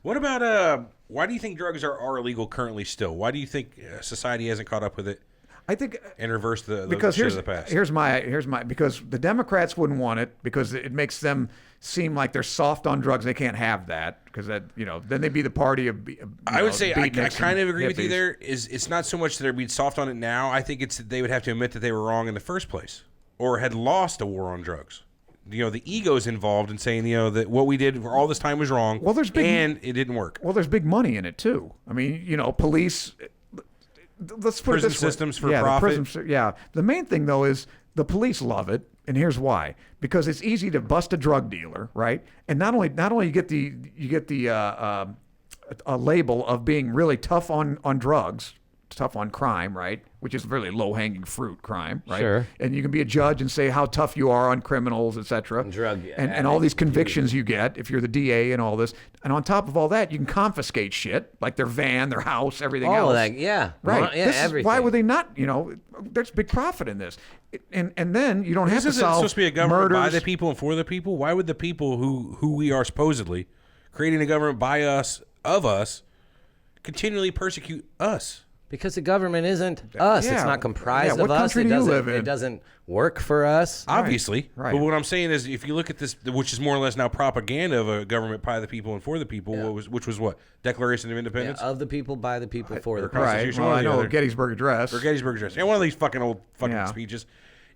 What about why do you think drugs are illegal currently still? Why do you think society hasn't caught up with it
I think
and reversed the
because
shit of the past?
here's my because the Democrats wouldn't want it because it makes them seem like they're soft on drugs. They can't have that because that then they'd be the party of.
I would say I
beatniks
kind of
and
agree with you
hippies.
there. It's not so much that they're being soft on it now. I think it's that they would have to admit that they were wrong in the first place or had lost a war on drugs. The ego's involved in saying that what we did for all this time was wrong.
Well, there's big
and it didn't work.
Well, there's big money in it too. I mean, police. Let's put
Prison
it this way.
systems for
yeah,
profit.
The prison, yeah. The main thing though is the police love it, and here's why: because it's easy to bust a drug dealer, right? And not only you get the a label of being really tough on drugs, tough on crime, right? Which is really low-hanging fruit crime, right?
Sure.
And you can be a judge and say how tough you are on criminals, et cetera. And all these convictions you get if you're the DA and all this. And on top of all that, you can confiscate shit, like their van, their house, everything else.
All of that, yeah.
Right.
Yeah,
This is-
everything.
why would they not, there's big profit in this. And then you don't have
This
to
isn't
solve
supposed to be a government by
murders.
the people and for the people. Why would the people who we are supposedly creating a government by us, of us, continually persecute us?
Because the government isn't us.
Yeah.
It's not comprised
Yeah, what
of us.
country
It
do you
doesn't,
live in?
It doesn't work for us.
Obviously.
Right.
But what I'm saying is, if you look at this, which is more or less now propaganda of a government by the people and for the people, which was what? Declaration of
Yeah,
Independence?
of the people, by the people, for the
or
people.
Right.
Constitution,
Well,
one or
I
the
know
other.
Gettysburg Address.
Or Gettysburg Address. Yeah, one of these fucking old fucking
Yeah.
speeches.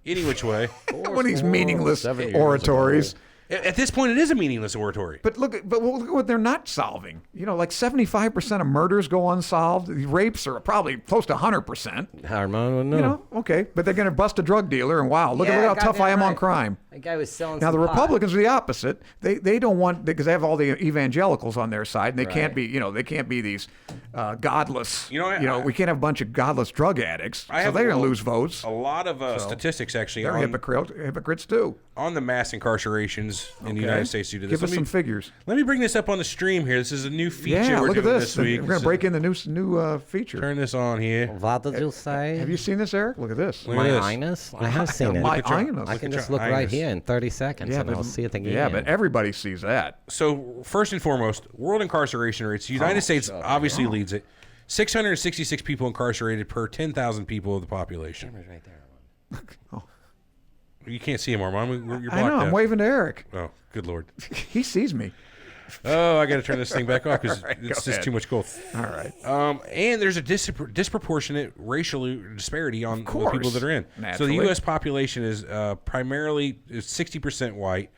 Any which way.
One of these meaningless
7 years
oratories.
At this point, it is a meaningless oratory.
But look at what they're not solving. Like 75% of murders go unsolved. The rapes are probably close to 100%.
Harmon would know.
Okay, but they're going to bust a drug dealer, and wow, look
Yeah,
at how tough I am
goddamn
on
right.
crime.
That guy was selling
Now the
some pot.
Republicans are the opposite. They don't want, because they have all the evangelicals on their side, and they can't be they can't be these godless. We can't have a bunch of godless drug addicts. So they're going to lose votes.
A lot of statistics actually
They're hypocrites too.
on the mass incarcerations in the United States due to this.
Give us some figures.
Let me bring this up on the stream here. This is a new feature
Yeah,
we're
look at
doing
this.
this week.
We're going to break in the new feature.
Turn this on here.
What did you say?
Have you seen this, Eric? Look at this.
Look at
My
this.
Highness? I have seen it.
My
Look at your-
Highness.
I can
Look at
just
your
look right
highness.
here in 30 seconds and I'll see it again.
Yeah, but everybody sees that.
So first and foremost, world incarceration rates. The United States obviously leads it. 666 people incarcerated per 10,000 people of the population.
Right there.
You can't see him, Armand. You're blocked
I know. I'm
out.
waving to Eric.
Oh, good lord.
He sees me.
Oh, I got to turn this thing back off because
right,
it's
go
just
ahead.
too much gold.
All right.
And there's a disproportionate racial disparity on the people
course.
that are in. So the
Naturally.
U.S. population is primarily 60% white.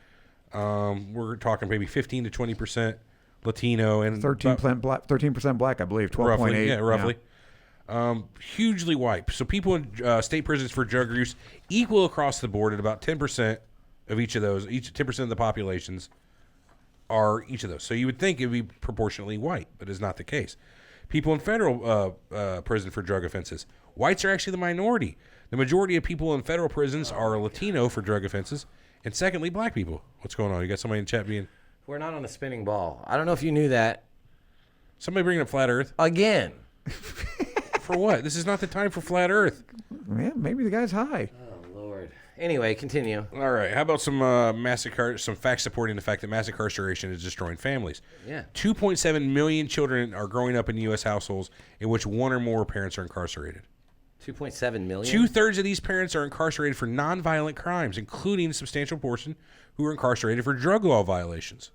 We're talking maybe 15 to 20% Latino and
13% black. 13% black, I believe. 12.8.
roughly, yeah, roughly. Hugely white. So people in state prisons for drug use equal across the board at about 10% of each of those. 10% of the populations are each of those. So you would think it would be proportionately white, but it's not the case. People in federal prison for drug offenses, whites are actually the minority. The majority of people in federal prisons are Latino for drug offenses, and secondly, black people. What's going on? You got somebody in chat being...
We're not on a spinning ball. I don't know if you knew that.
Somebody bringing up flat Earth?
Again.
For what? This is not the time for flat Earth.
Yeah, maybe the guy's high.
Oh, Lord. Anyway, continue.
All right. How about some some facts supporting the fact that mass incarceration is destroying families?
Yeah.
2.7 million children are growing up in U.S. households in which one or more parents are incarcerated.
2.7 million?
2/3 of these parents are incarcerated for nonviolent crimes, including a substantial portion who are incarcerated for drug law violations.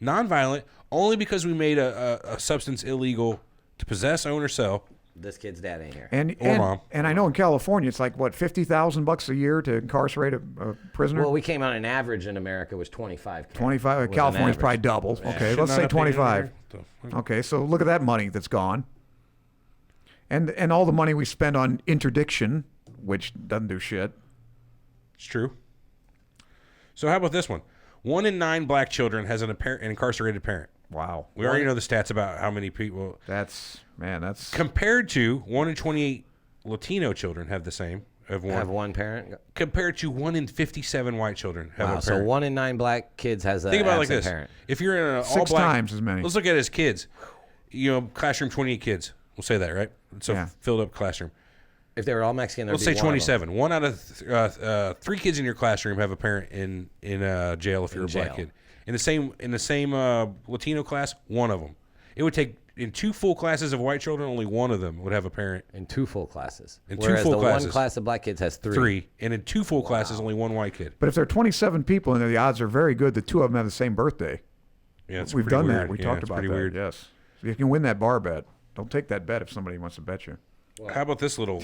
Nonviolent, only because we made a substance illegal to possess, own, or sell.
This kid's dad ain't here.
And
mom.
and I know in California it's like what, $50,000 a year to incarcerate a prisoner.
Well, we came on an average in America was 25K.
25.
was an
California's
average.
probably double. Okay,
Shit
let's
not
say
up there
25.
either.
Okay, so look at that money that's gone. And all the money we spend on interdiction, which doesn't do shit.
It's true. So how about this one? 1 in 9 black children has an incarcerated parent.
Wow.
We already know the stats about how many people.
That's
Compared to 1 in 28 Latino children have the same. Have
one parent?
Compared to 1 in 57 white children have
Wow,
a
so
parent.
1 in 9 black kids has a
Think about it like
absent
this.
parent.
If you're in an all
6
black,
times as many.
Let's look at it as kids. Classroom 28 kids. We'll say that, right? It's a
Yeah.
filled up classroom.
If they were all Mexican, there'd
Let's
be
say
one of them.
27. 1 out of 3 kids in your classroom have a parent in jail if you're a black
jail.
kid. In the same Latino class, 1 of them. It would take in 2 full classes of white children, only 1 of them would have a parent.
In 2 full classes.
In 2
Whereas
full
the
classes.
one class of black kids has 3.
3, and in 2 full classes, only 1 white kid.
But if there are 27 people in there, the odds are very good that 2 of them have the same birthday.
Yeah, it's
We've
pretty
done
weird.
that. We
Yeah,
talked
it's
about
pretty
that.
weird.
Yes. So you can win that bar bet. Don't take that bet if somebody wants to bet you.
How about this little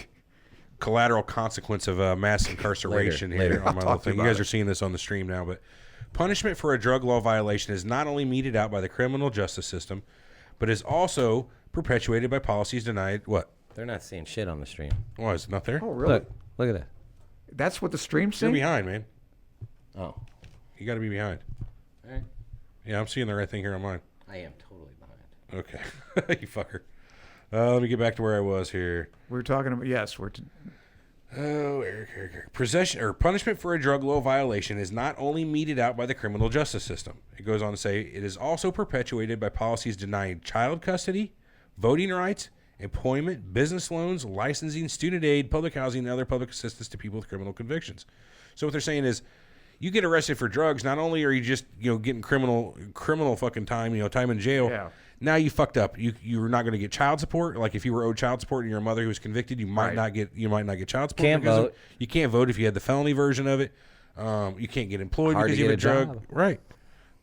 collateral consequence of mass incarceration
Later.
here on my
I'll
little
talk to you
thing? You
about
guys
it.
are seeing this on the stream now, but punishment for a drug law violation is not only meted out by the criminal justice system, but is also perpetuated by policies denied. What?
They're not seeing shit on the stream.
Why is it not there?
Oh, really?
Look at that.
That's what the stream's
You're
saying?
behind, man.
Oh.
You got to be behind.
All right.
Yeah, I'm seeing the right thing here on mine.
I am totally behind.
Okay. You fucker. Let me get back to where I was here.
We were talking about, yes,
Possession or punishment for a drug law violation is not only meted out by the criminal justice system. It goes on to say it is also perpetuated by policies denying child custody, voting rights, employment, business loans, licensing, student aid, public housing, and other public assistance to people with criminal convictions. So what they're saying is, you get arrested for drugs, not only are you just getting criminal fucking time, time in jail.
Yeah.
Now you fucked up. You're not going to get child support. Like if you were owed child support and your mother who was convicted, you might not get child support.
Can't vote.
You can't vote if you had the felony version of it. You can't get employed
Hard
because
to
you have a
get a
drug.
job.
Right.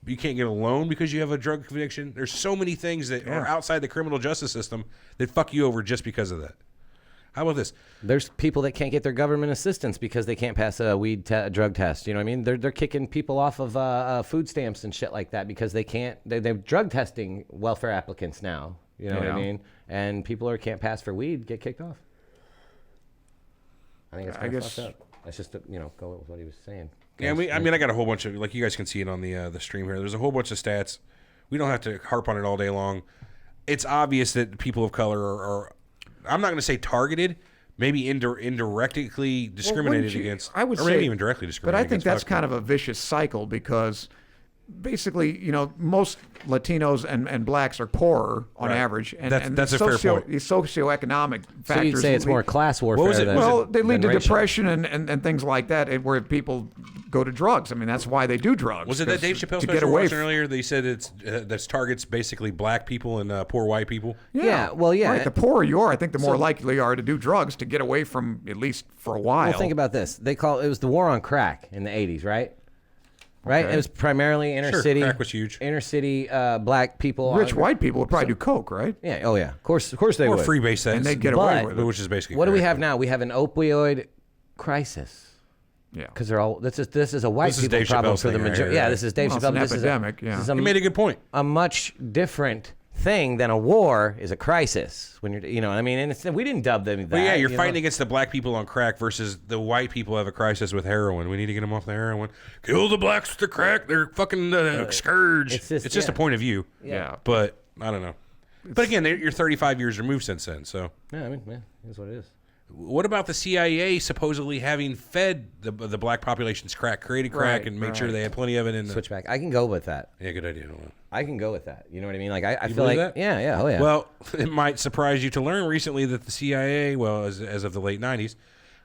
You can't get a loan because you have a drug conviction. There's so many things that are outside the criminal justice system that fuck you over just because of that. How about this?
There's people that can't get their government assistance because they can't pass a drug test. You know what I mean? They're kicking people off of food stamps and shit like that because they can't. They're drug testing welfare applicants now. You know what I mean? And people who can't pass for weed get kicked off. I think it's kind of fucked up. That's just go with what he was saying.
Yeah, I mean, I got a whole bunch of, like, you guys can see it on the stream here. There's a whole bunch of stats. We don't have to harp on it all day long. It's obvious that people of color are I'm not going to say targeted, maybe indirectly discriminated against.
I would
or
say,
maybe even directly discriminated
but I think
against.
that's kind of a vicious cycle because basically, most Latinos and blacks are poorer on average, and
that's a fair point.
The socioeconomic factors.
So you'd say it's more class warfare.
What was it?
Well, they lead to
racial.
depression and things like that, where people go to drugs. I mean, that's why they do drugs.
Was it that Dave Chappelle
to
special
get away
watching earlier? They said that's targets basically black people and poor white people.
Yeah, well, yeah.
Right. The poorer you are, I think the more likely you are to do drugs to get away from, at least for a while.
Well, think about this. It was the war on crack in the 80s, right? Right?
Okay.
It was primarily inner
Sure,
city.
crack was huge.
Inner city black people.
Rich white people would probably do coke, right?
Yeah. Oh, yeah. Of course they
Or
would.
freebase that.
And they'd get away with it.
Which is basically
What do we
crack.
have now? We have an opioid crisis.
Yeah.
Because they're all. This is a white
This is
people
Dave
problem
Chappelle's
for the
thing right
majority.
here,
Yeah,
right?
this is Dave
Well, it's
Chappelle.
an
This
epidemic, yeah.
This is
You made a good point.
a much different thing than a war is a crisis. When you're, what I mean, and we didn't dub them that.
Well, yeah, you're
you
fighting
know?
against the black people on crack versus the white people have a crisis with heroin. We need to get them off the heroin. Kill the blacks with the crack. They're fucking scourge.
it's
It's
just-
just a
yeah.
point of view.
Yeah.
But I don't know. But again, you're 35 years removed since then. So
Yeah, I mean, yeah, that's what it is.
what about the CIA supposedly having fed the black population's crack, created crack,
Right,
and made sure they had plenty of it in the...
Switchback. I can go with that.
Yeah, good idea. Hold on.
I can go with that. You know what I mean? Like I feel
believe
like
that?
yeah, oh yeah.
Well, it might surprise you to learn recently that the CIA, well, as of the late 90s,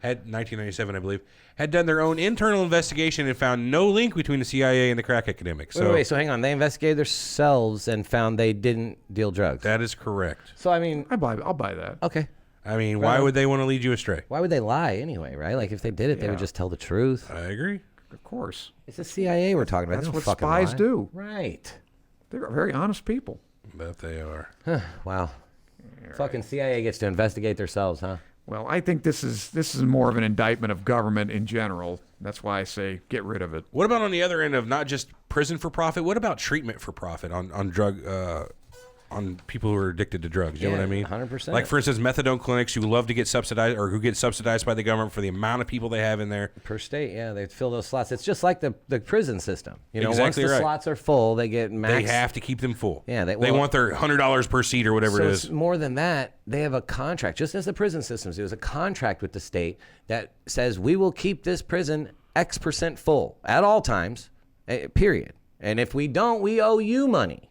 1997, I believe, had done their own internal investigation and found no link between the CIA and the crack epidemic. So
wait, so hang on. They investigated themselves and found they didn't deal drugs.
that is correct.
So I mean,
I'll buy that.
okay.
I mean, why would they want to lead you astray?
Why would they lie anyway, right? Like if they did it, they would just tell the truth.
I agree.
Of course.
It's the CIA we're talking about.
That's
They don't
what
fucking
spies
lie.
do.
Right.
They're very honest people.
Bet they are.
Wow. Fucking CIA gets to investigate themselves, huh?
Well, I think this is more of an indictment of government in general. That's why I say get rid of it.
What about on the other end of not just prison for profit? What about treatment for profit on drug on people who are addicted to drugs? You know what I mean?
100%.
Like, for instance, methadone clinics who love to get subsidized or who get subsidized by the government for the amount of people they have in there.
Per state, yeah, they fill those slots. It's just like the prison system. Once
Exactly
the
right.
slots are full, they get max.
They have to keep them full.
Yeah,
they
well,
want their $100 per seat or whatever
So
it
it's
is.
more than that. They have a contract, just as the prison systems do. There's a contract with the state that says we will keep this prison X% full at all times, period. And if we don't, we owe you money.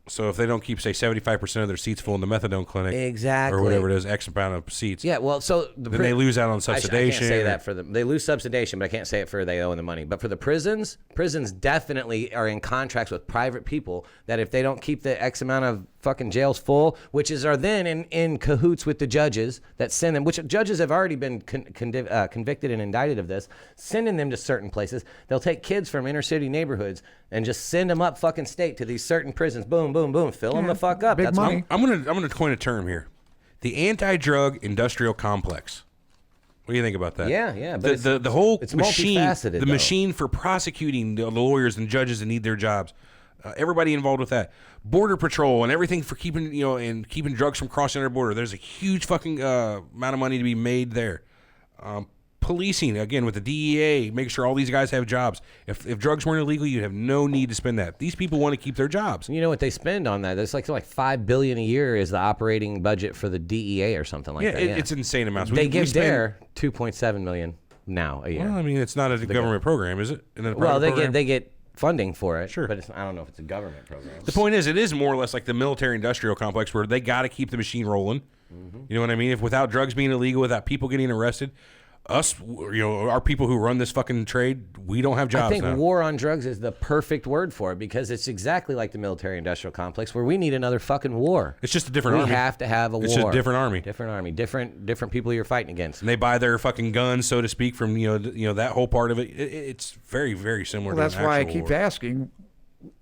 So if they don't keep, say, 75% of their seats full in the methadone clinic,
Exactly.
or whatever it is, X amount of seats,
Yeah, well, so
then they lose out on
I
subsidization.
can't say that for them. They lose subsidization, but I can't say it for they owe the money. But for the prisons definitely are in contracts with private people that if they don't keep the X amount of fucking jails full, are then in cahoots with the judges that send them, which judges have already been convicted and indicted of this, sending them to certain places. They'll take kids from inner city neighborhoods and just send them up fucking state to these certain prisons. Boom, boom, boom. Fill them the fuck up.
Big
That's
money.
I'm gonna coin a term here: the anti-drug industrial complex. What do you think about that?
Yeah, but
the whole
it's
machine,
multifaceted,
the
though.
machine for prosecuting the lawyers and judges that need their jobs. Everybody involved with that, border patrol and everything for keeping keeping drugs from crossing our border. There's a huge fucking amount of money to be made there. policing, again, with the DEA, make sure all these guys have jobs. If drugs weren't illegal, you'd have no need to spend that. These people want to keep their jobs.
You know what they spend on that? It's like $5 billion a year is the operating budget for the DEA or something like that. Yeah,
It's insane amounts.
They give DARE $2.7 million now a year.
Well, I mean, it's not a government program, is it?
Well, they get funding for it.
Sure.
But I don't know if it's a government program.
The point is, it is more or less like the military-industrial complex where they got to keep the machine rolling. You know what I mean? If without drugs being illegal, without people getting arrested, us, our people who run this fucking trade, we don't have jobs
I think
now.
war on drugs is the perfect word for it because it's exactly like the military-industrial complex where we need another fucking war.
It's just a different army.
We have to have a war.
It's just a different army.
Different army. Different people you're fighting against.
And they buy their fucking guns, so to speak, from that whole part of it. It's very, very similar.
Well,
to
that's why I
an actual
keep
war.
asking,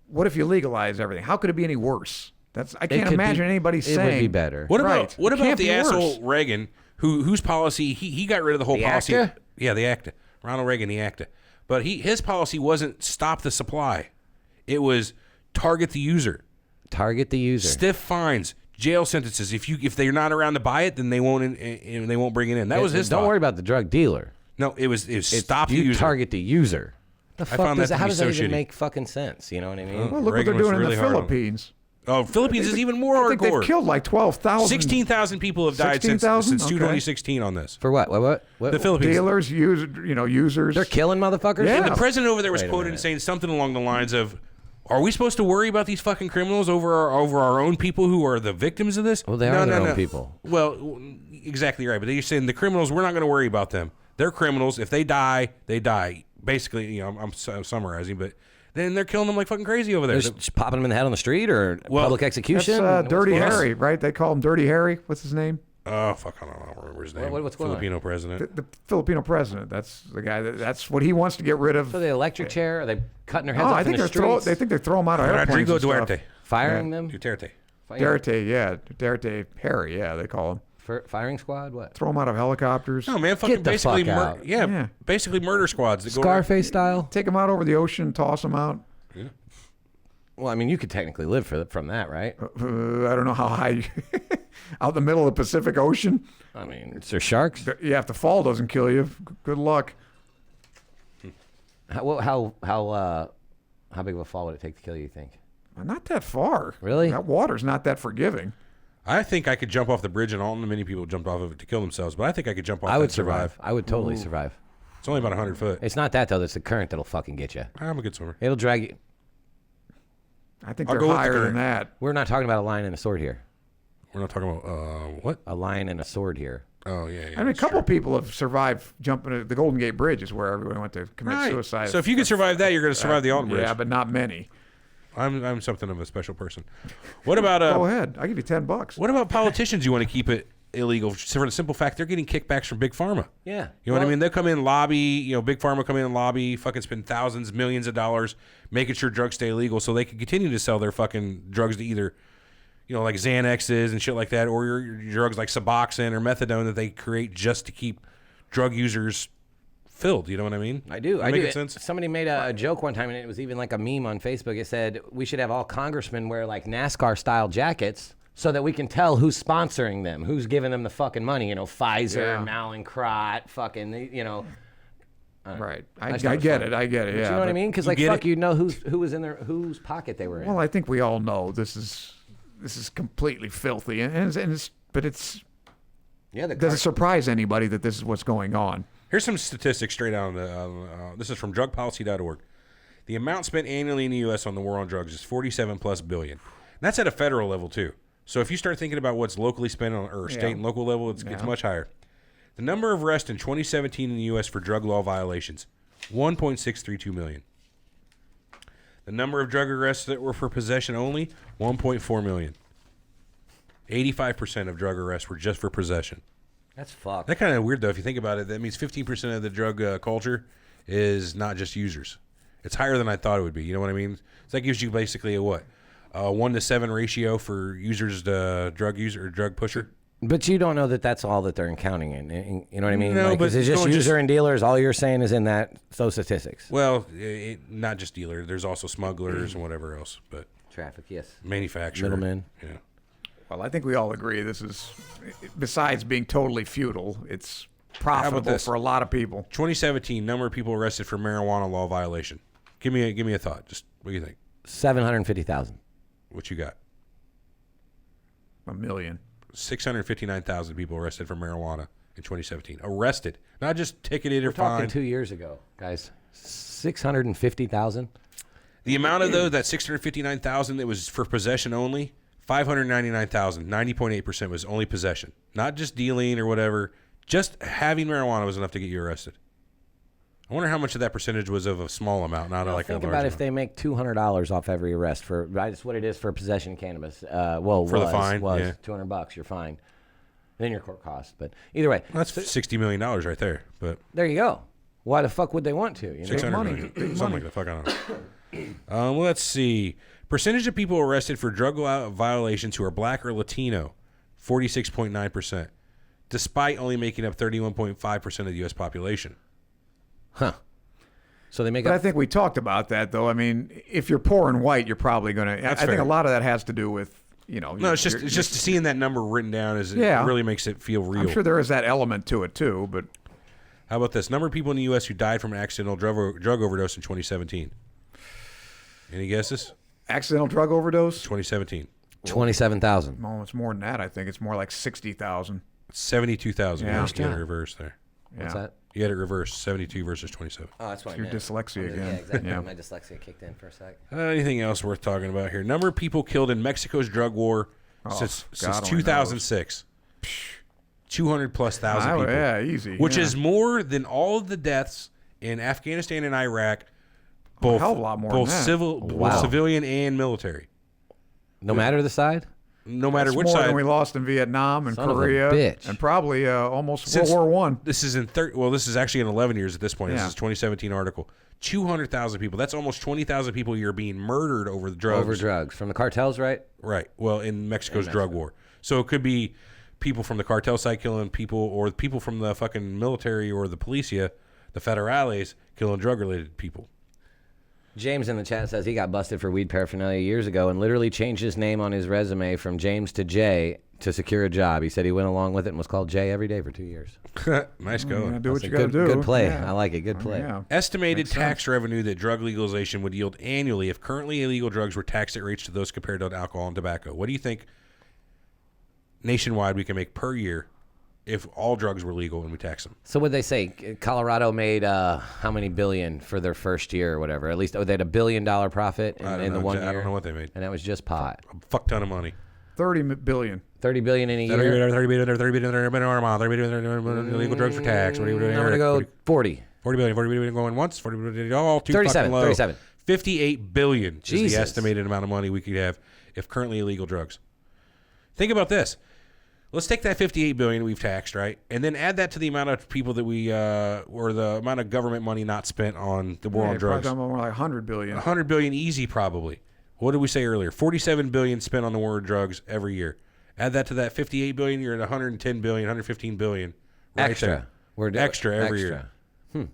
what if you legalize everything? How could it be any worse? I can't
could
imagine anybody saying
it would be better.
What about
Right. It can't
the
be
asshole
worse.
Reagan, whose policy he got rid of the whole
The
policy?
ACTA?
Yeah, the ACTA. Ronald Reagan, the ACTA. But his policy wasn't stop the supply; it was target the user,
Target the user.
stiff fines, jail sentences. If they're not around to buy it, then they won't they won't bring it in. That was his.
Don't
thought.
worry about the drug dealer.
No, it was
It's
stop the
you
user.
target the user. The fuck
found that to
how
be
does
so
that even
shitty.
make fucking sense? You know what I mean?
Well, look
Reagan
what they're
was
doing
really
in the
hard on them.
Philippines.
Oh, Philippines is even more
I think
hardcore.
they've killed like 12,000
16,000 people have died since
16,000? Okay.
2016 on this.
For what? What?
The Philippines.
dealers, users.
They're killing motherfuckers?
Yeah.
And the president over there was
Wait a
quoted
minute.
saying something along the lines of, "Are we supposed to worry about these fucking criminals over our own people who are the victims of this?"
Well, they are their own people.
Well, exactly right. But they're saying the criminals, we're not going to worry about them. They're criminals. If they die, they die. Basically, I'm summarizing, but then they're killing them like fucking crazy over there.
They're just popping them in the head on the street or public
That's
execution? What's
Dirty
going on?
Harry, right? They call him Dirty Harry. What's his name?
Oh fuck! I don't remember his name.
What's going on?
Filipino president.
The Filipino president. That's the guy. That's what he wants to get rid of.
So the electric chair? Are they cutting their heads
Oh,
off
I think
in the streets?
they think they're throwing him out of airplanes.
Rodrigo
and stuff.
Duarte.
Firing them?
Duterte.
Duterte, yeah. Duterte Harry, yeah, they call him.
Firing squad? What?
Throw him out of helicopters.
No man, fucking
Get the
basically,
fuck out.
Yeah.
basically murder squads. That go
Scarface style?
Take him out over the ocean, toss him out.
Well, I mean, you could technically live from that, right?
I don't know how high. Out in the middle of the Pacific Ocean.
I mean, is there sharks?
Yeah, if the fall doesn't kill you, good luck.
How big of a fall would it take to kill you think?
Not that far.
Really?
That water's not that forgiving.
I think I could jump off the bridge, and all many people jumped off of it to kill themselves. But I think I could jump off.
I would
and survive.
I would totally survive.
It's only about 100 foot.
It's not that though. It's the current that'll fucking get you.
I'm a good swimmer.
It'll drag you.
I think
I'll
they're
go with the
higher than
current.
that.
We're not talking about a lion and a sword here.
We're not talking about what?
A lion and a sword here.
Oh yeah.
I mean, a couple people have survived jumping. The Golden Gate Bridge is where everyone went to commit suicide.
So if you could survive that, you're going to survive the Alton Bridge.
Yeah, but not many.
I'm something of a special person. What about
Go ahead. I'll give you $10.
What about politicians? You want to keep it illegal for the simple fact they're getting kickbacks from big pharma.
Yeah.
You know what I mean? They'll come in, lobby, big pharma come in and lobby, fucking spend thousands, millions of dollars making sure drugs stay illegal so they can continue to sell their fucking drugs to either, like Xanaxes and shit like that, or your drugs like Suboxone or methadone that they create just to keep drug users filled. You know what I mean?
I do.
That
I do.
making sense?
Somebody made a joke one time, and it was even like a meme on Facebook. It said we should have all congressmen wear like NASCAR-style jackets so that we can tell who's sponsoring them, who's giving them the fucking money. Pfizer,
Yeah.
Mallinckrodt, fucking,
Right.
That's
I
not
get
funny.
it. I get it.
But
Yeah.
you know what I
but-
mean? Because
You get
fuck,
it?
you know who was in their whose pocket they were in.
Well, I think we all know this is completely filthy, and it's
yeah, the
doesn't surprise anybody that this is what's going on.
Here's some statistics straight out of this is from drugpolicy.org. The amount spent annually in the U.S. on the war on drugs is $47+ billion. And that's at a federal level, too. So if you start thinking about what's locally spent on, or state and local level, it's much higher. The number of arrests in 2017 in the U.S. for drug law violations, 1.632 million. The number of drug arrests that were for possession only, 1.4 million. 85% of drug arrests were just for possession.
That's fucked.
That kind of weird, though, if you think about it. That means 15% of the drug culture is not just users. It's higher than I thought it would be. You know what I mean? So that gives you basically a what? 1-to-7 ratio for users to drug user or drug pusher.
But you don't know that that's all that they're counting in. You know what I mean?
No,
like,
but
is it just
no,
user and dealers? All you're saying is in those statistics.
Well, not just dealer. There's also smugglers and whatever else. But
Traffic, yes.
manufacturer.
Middlemen.
Yeah.
Well, I think we all agree this is, besides being totally futile, it's profitable for a lot of people.
2017, number of people arrested for marijuana law violation. Give me a thought. Just what do you think?
750,000.
What you got?
1 million.
659,000 people arrested for marijuana in 2017. Arrested, not just ticketed or
We're talking
fined.
2 years ago, guys. 650,000.
The amount of those, that 659,000 that was for possession only, 599,000, 90.8% was only possession. Not just dealing or whatever. Just having marijuana was enough to get you arrested. I wonder how much of that percentage was of a small amount, not like a large
Think about if
amount.
they make $200 off every arrest for that's what it is for possession of cannabis. Well,
For the fine,
was
yeah.
$200. You're fine. Then your court costs. But either way,
Well, that's $60 million right there. But
there you go. Why the fuck would they want to? You know?
600
money.
million.
Big
Something
money.
like that. Fuck, I don't know. Let's see. Percentage of people arrested for drug law violations who are black or Latino, 46.9%, despite only making up 31.5% of the U.S. population.
Huh. So they make
But I
up.
think we talked about that, though. I mean, if you're poor and white, you're probably going to. I think
fair.
a lot of that has to do with,
No, it's just seeing that number written down it
Yeah.
really makes it feel real.
I'm sure there is that element to it too, but
How about this? Number of people in the U.S. who died from an accidental drug overdose in 2017. Any guesses?
accidental drug overdose.
2017.
27,000.
No, it's more than that. I think it's more like 60,000.
72,000.
Yeah.
You got it reversed there.
What's
Yeah.
that?
You got it reversed. 72 versus 27.
Oh, that's what I
Your
meant.
dyslexia
Yeah,
again.
exactly.
Yeah.
My dyslexia kicked in for a sec.
Anything else worth talking about here? Number of people killed in Mexico's drug war since
God only
2006. 200 plus thousand people.
Yeah, easy.
Which
yeah.
is more than all of the deaths in Afghanistan and Iraq, both,
hell of a lot more
both
than that.
civil,
Wow.
both civilian and military.
No matter the side?
No matter
It's
which
more
side.
than we lost in Vietnam and
Son of a
Korea,
bitch.
and probably almost
Since-
World War One.
This is in this is actually in 11 years at this point. This
Yeah.
is a 2017 article. 200,000 people. That's almost 20,000 people a year being murdered over the drugs.
Over drugs. From the cartels, right?
Right. Well, in Mexico's drug war. So it could be people from the cartel side killing people, or people from the fucking military or the policia, the federales, killing drug-related people.
James in the chat says he got busted for weed paraphernalia years ago and literally changed his name on his resume from James to Jay to secure a job. He said he went along with it and was called Jay every day for 2 years.
Nice
You
going.
gotta do what
That's
you
a
got to do.
Good play.
Yeah.
I like it. Good play.
Yeah.
Estimated
Makes
tax revenue that drug legalization would yield annually if currently illegal drugs were taxed at rates to those compared to alcohol and tobacco. What do you think nationwide we can make per year if all drugs were legal and we tax them?
So what they say? Colorado made how many billion for their first year or whatever? At least they had $1 billion profit
I don't
in the
know.
1 year.
I don't know what they made.
And that was just pot.
A fuck ton of money.
30 billion.
30 billion in a year.
30 billion illegal drugs for tax. What are you doing?
I'm gonna go 40.
40 billion going once. 40 billion all too
37,
fucking low.
37.
58 billion is
Jesus.
the estimated amount of money we could have if currently illegal drugs. Think about this. Let's take that 58 billion we've taxed, right, and then add that to the amount of people that we or the amount of government money not spent on the war on
Probably
drugs.
talking about more like 100 billion.
100 billion easy, probably. What did we say earlier? 47 billion spent on the war on drugs every year. Add that to that 58 billion, you're at 110 billion, 115 billion. Right
Extra.
there.
We're
Extra every
extra.
year.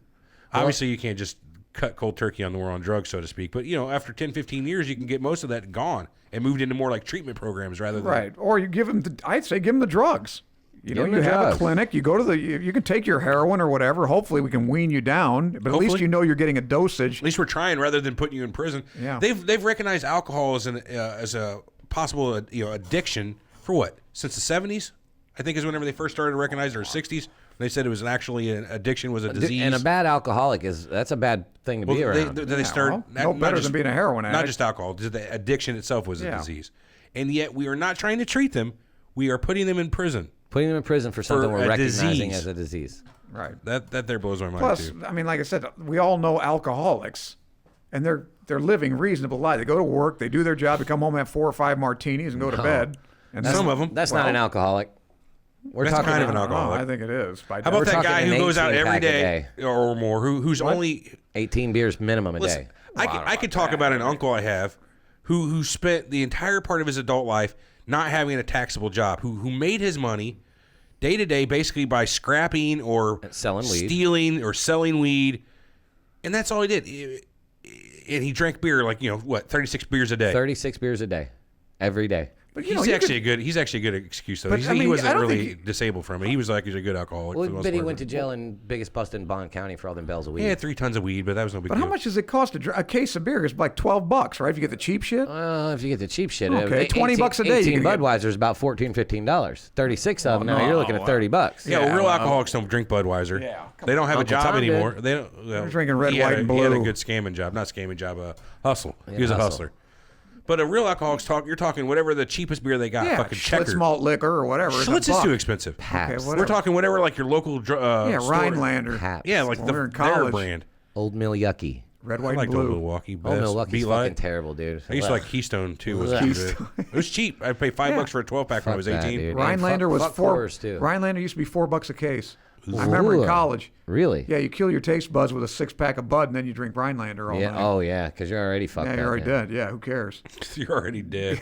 Obviously, you can't just cut cold turkey on the war on drugs, so to speak. But, after 10, 15 years, you can get most of that gone and moved into more like treatment programs rather than...
Right. Or you give them, I'd say give them the drugs. You
Give 'em
you
the
have
drugs.
a clinic, you go to you can take your heroin or whatever. Hopefully we can wean you down, but at least
Hopefully.
you know you're getting a dosage.
At least we're trying rather than putting you in prison.
Yeah.
They've recognized alcohol as a possible addiction for what? Since the 70s? I think is whenever they first started to recognize it, or 60s. They said it was actually an addiction was a disease.
And a bad alcoholic that's a bad thing to be around.
They started
no better than being a heroin
Not
addict.
just alcohol. Just the addiction itself was a
Yeah.
disease. And yet we are not trying to treat them. We are putting them in prison.
Putting them in prison for something we're
a
recognizing
disease.
as a disease.
Right.
That there blows my mind
Plus,
too.
I mean, like I said, we all know alcoholics, and they're living reasonable lives. They go to work, they do their job, they come home, have 4 or 5 martinis, and go to bed. And
Some of them.
That's not an alcoholic. We're
That's
talking
kind of an
about
alcoholic.
I think it is.
How about that
talking
guy
an
who goes out
18
every
pack a
day or more, who's only
18 beers minimum a
listen?
day.
I could talk about an uncle I have who spent the entire part of his adult life not having a taxable job, who made his money day to day basically by scrapping or
Selling weed.
stealing or selling weed, and that's all he did. And he drank beer 36 beers a day.
36 beers a day. Every day.
But you know,
He's actually a good excuse though.
But,
He
I mean,
wasn't
I don't
really
think
disabled from it. He was like he's a good alcoholic.
Well,
for the most
but he
part.
went to jail and biggest bust in Bond County for all them bells of weed.
Yeah, 3 tons of weed, but that was no big
But
deal.
how much does it cost a case of beer? It's like $12, right? If you get the cheap shit.
If you get the cheap shit,
Okay, $20 a day,
18
you can get-
Budweiser's about $14-15. 36 of them now.
no,
You're looking at $30.
Yeah, well, real
well,
alcoholics don't drink Budweiser.
Yeah, come
they don't have
Uncle
a job
Tom did.
anymore. They don't. Well,
They're drinking red,
he had
white, and
He had a
blue.
good scamming job, not scamming job, hustle. He was a
hustle.
hustler. But a real alcoholic's you're talking whatever the cheapest beer they got.
Yeah,
Fucking
Schlitz
Checker.
malt liquor or whatever.
Schlitz is too expensive.
Pabst.
whatever.
We're talking whatever like your local
Yeah,
store.
Rhinelander.
Pabst.
Yeah, like
When we were in
their
college.
brand.
Old Mill Yucky.
Red,
I
white,
like
and blue.
Old Milwaukee.
Old
Best.
Milwaukee's
Beat
fucking
Light.
terrible, dude.
I used to like Keystone too. Was
Ugh.
it was cheap. I'd pay $5 for a 12-pack when I was
Fuck that,
18.
dude.
Rhinelander was
fuck
four.
Coors, too.
Rhinelander used to be $4 a case. I remember in
Ooh.
college.
Really?
Yeah, you kill your taste buds with a 6-pack of Bud, and then you drink Rhinelander all
Yeah.
night.
Oh, yeah, because you're already fucked
yeah,
up.
you're already
man.
dead. Yeah, who cares?
You're already dead.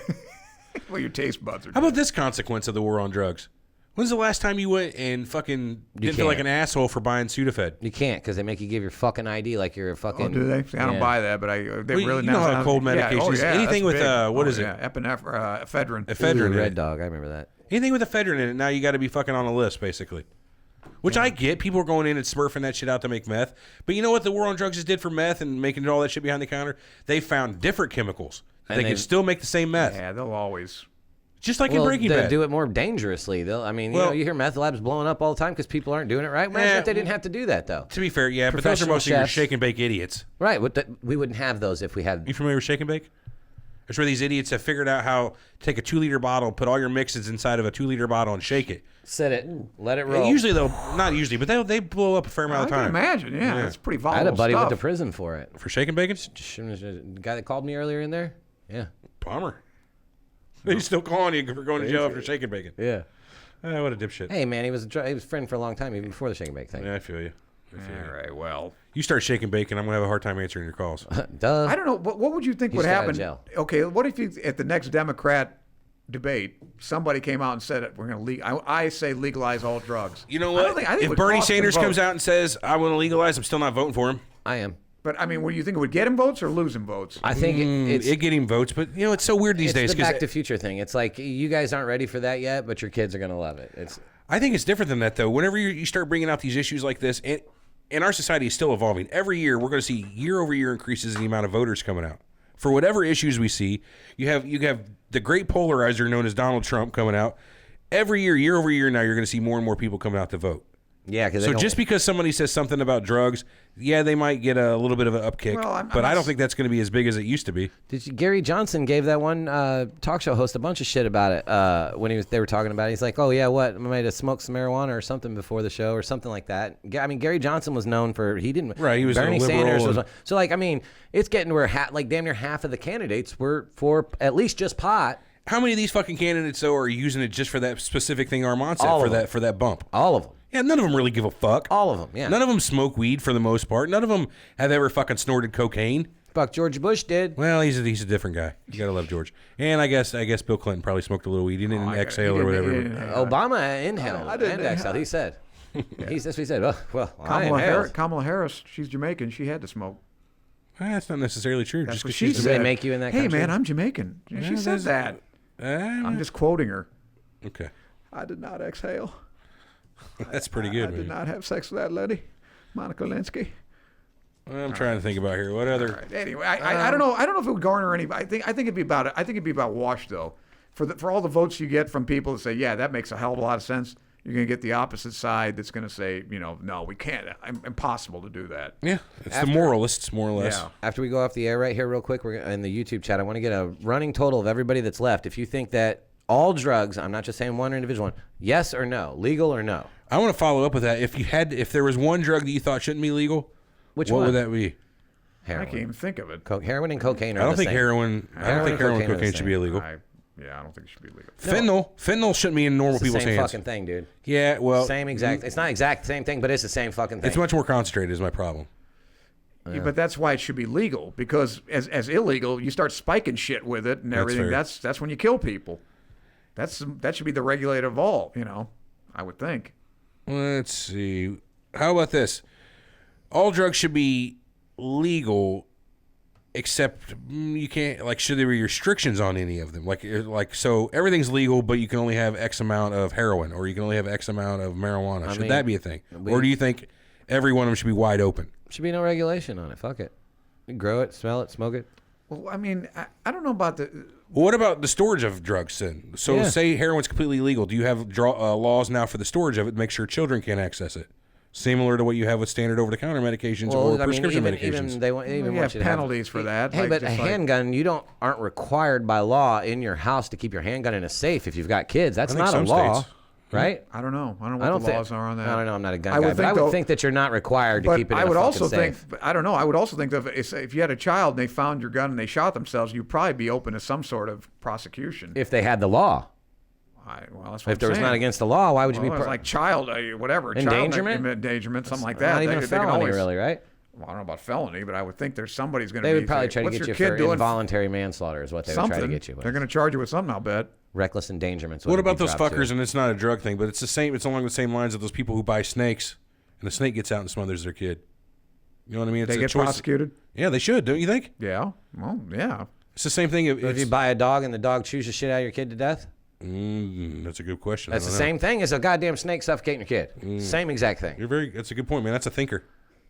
Well, your taste buds are
How
dead.
about this consequence of the war on drugs? When's the last time you went and fucking didn't feel like
can't.
an asshole for buying Sudafed?
You can't because they make you give your fucking ID like you're a fucking.
Oh, do they? See, I don't
Yeah.
buy that, but they
Well,
really
you know how cold medication
oh,
is.
yeah,
Anything
that's
with,
big.
what
Oh,
is it?
yeah, ephedrine.
Ephedrine.
Ooh,
in
Red
it.
Dog. I remember that.
Anything with ephedrine in it, now you got to be fucking on a list, basically. Which I get. People are going in and smurfing that shit out to make meth. But you know what the war on drugs just did for meth and making all that shit behind the counter? They found different chemicals.
And
They
they-
can still make the same meth.
Yeah, they'll always.
Just like in
Well,
Breaking
they
Bad.
do it more dangerously. I mean,
Well-
you hear meth labs blowing up all the time because people aren't doing it right. Imagine
Yeah,
if they didn't have to do that, though.
To be fair, yeah, but those are
Professional
mostly your
chefs.
shake and bake idiots.
Right. We wouldn't have those if we had.
You familiar with shake and bake? It's where these idiots have figured out how to take a 2-liter bottle, put all your mixes inside of a 2-liter bottle, and shake it.
Set it, let it
Yeah,
roll.
usually not usually, but they blow up a fair amount
I
of
can
time.
imagine. Yeah, it's pretty
I
volatile
had a buddy
stuff.
went to prison for it.
For shake and bacon?
The guy that called me earlier in there. Yeah.
Bummer. He's still calling you for going to jail after shake and bacon.
Yeah.
What a dipshit.
Hey man, he was a friend for a long time, even before the shake and bake thing.
Yeah, I feel you.
All right, well.
You start shaking bacon, I'm going to have a hard time answering your calls.
Duh.
I don't know. What would you think
He's
would
got out of
happen?
jail.
Okay, what if you at the next Democrat debate, somebody came out and said we're going to I say legalize all drugs.
You know
I don't
what?
think it
If
would
Bernie
cost them
Sanders comes
votes.
out and says, I want to legalize, I'm still not voting for him.
I am.
But I mean, what do you think it would get him votes or lose him votes?
I think it's
It getting votes, but you know, it's so weird these
it's
days.
the
'cause
Back to Future thing. It's like you guys aren't ready for that yet, but your kids are gonna love it. It's
I think it's different than that, though. Whenever you start bringing out these issues like this, and our society is still evolving. Every year, we're going to see year-over-year increases in the amount of voters coming out. For whatever issues we see, you have the great polarizer known as Donald Trump coming out. Every year over year now, you're going to see more and more people coming out to vote.
yeah, because
So just because somebody says something about drugs, yeah, they might get a little bit of an upkick.
Well, I'm
but
not
I don't think that's going to be as big as it used to be.
Gary Johnson gave that one talk show host a bunch of shit about it when they were talking about it. He's like, oh yeah, what, I might have smoked some marijuana or something before the show or something like that. I mean, Gary Johnson was known for he was Bernie
a liberal
Sanders was
and-
so like I mean, it's getting where like damn near half of the candidates were for at least just pot.
How many of these fucking candidates though are using it just for that specific thing Armand said
All
for
of them.
that bump?
All of them.
Yeah, none of them really give a fuck.
All of them. Yeah.
None of them smoke weed for the most part. None of them have ever fucking snorted cocaine.
Fuck, George Bush did.
Well, he's a different guy. You gotta love George. And I guess Bill Clinton probably smoked a little weed. He didn't exhale or whatever.
Obama inhaled
I didn't-
and exhaled. He said. That's what he said. Well, I inhaled.
Kamala Harris, she's Jamaican. She had to smoke.
That's not necessarily true.
That's
Just
what
because
she
she's
Do
said.
they make you in that
Hey
country?
man, I'm Jamaican. She said that. I'm just quoting her.
okay.
I did not exhale.
That's pretty
I
good.
did
Man.
not have sex with that lady, Monica Lewinsky.
I'm trying to think about here. What other?
All right. Anyway, I don't know. I don't know if it would garner any. I think it'd be about it. I think it'd be about wash though. For all the votes you get from people that say, yeah, that makes a hell of a lot of sense. You're going to get the opposite side that's going to say, no, we can't. Impossible to do that.
Yeah, it's the moralists more or less.
Yeah.
After we go off the air right here real quick, we're in the YouTube chat. I want to get a running total of everybody that's left. If you think that all drugs, I'm not just saying one individual one, yes or no, legal or no.
I want to follow up with that. If there was one drug that you thought shouldn't be legal,
Which
what
one?
would that be?
I
Heroin.
can't even think of it.
Heroin and cocaine are
I don't
the
think
same.
heroin. I don't think heroin and
are the
cocaine should be
same.
illegal.
I don't think it should be legal.
Fentanyl shouldn't be in normal
It's the
people's
same
hands.
fucking thing, dude.
Yeah, well,
Same exact. It's not exact same thing, but it's the same fucking thing.
it's much more concentrated. Is my problem.
Yeah, but that's why it should be legal, because as illegal, you start spiking shit with it and
That's
everything.
fair.
That's when you kill people. That should be the regulator of all. I would think.
Let's see. How about this? All drugs should be legal except you can't, like, should there be restrictions on any of them? Like so everything's legal, but you can only have X amount of heroin, or you can only have X amount of marijuana. Should that be a thing? Or do you think every one of them should be wide open?
Should be no regulation on it. Fuck it. You can grow it, smell it, smoke it.
Well, I mean, I don't know about the.
Well, what about the storage of drugs then? So say heroin's completely legal. Do you have laws now for the storage of it to make sure children can't access it? Similar to what you have with standard over-the-counter medications or prescription medications.
They have penalties for that.
Hey,
like,
but a handgun, you aren't required by law in your house to keep your handgun in a safe if you've got kids. That's not a law.
States.
Right?
I don't know. I don't know what the laws are on that.
I don't know. I'm not a gun guy, but I would think that you're not required to keep it in a fucking safe.
I don't know. I would also think that if you had a child and they found your gun and they shot themselves, you'd probably be open to some sort of prosecution.
If they had the law.
Well, that's what
if there was not against the law, why would you be?
Like child, whatever.
Endangerment,
something like that.
Not even a felony, really, right?
Well, I don't know about felony, but I would think there's somebody's going to.
They would probably try to get you for involuntary manslaughter, is what they would try to get you with.
They're going to charge you with something, I'll bet.
Reckless endangerment.
What about those fuckers? And it's not a drug thing, but it's the same. It's along the same lines of those people who buy snakes, and the snake gets out and smothers their kid. You know what I mean?
They get prosecuted.
Yeah, they should. Don't you think?
Yeah. Well, yeah.
It's the same thing.
If you buy a dog and the dog chews the shit out of your kid to death.
That's a good question.
That's the same thing as a goddamn snake suffocating your kid. Same exact thing.
That's a good point, man. That's a thinker.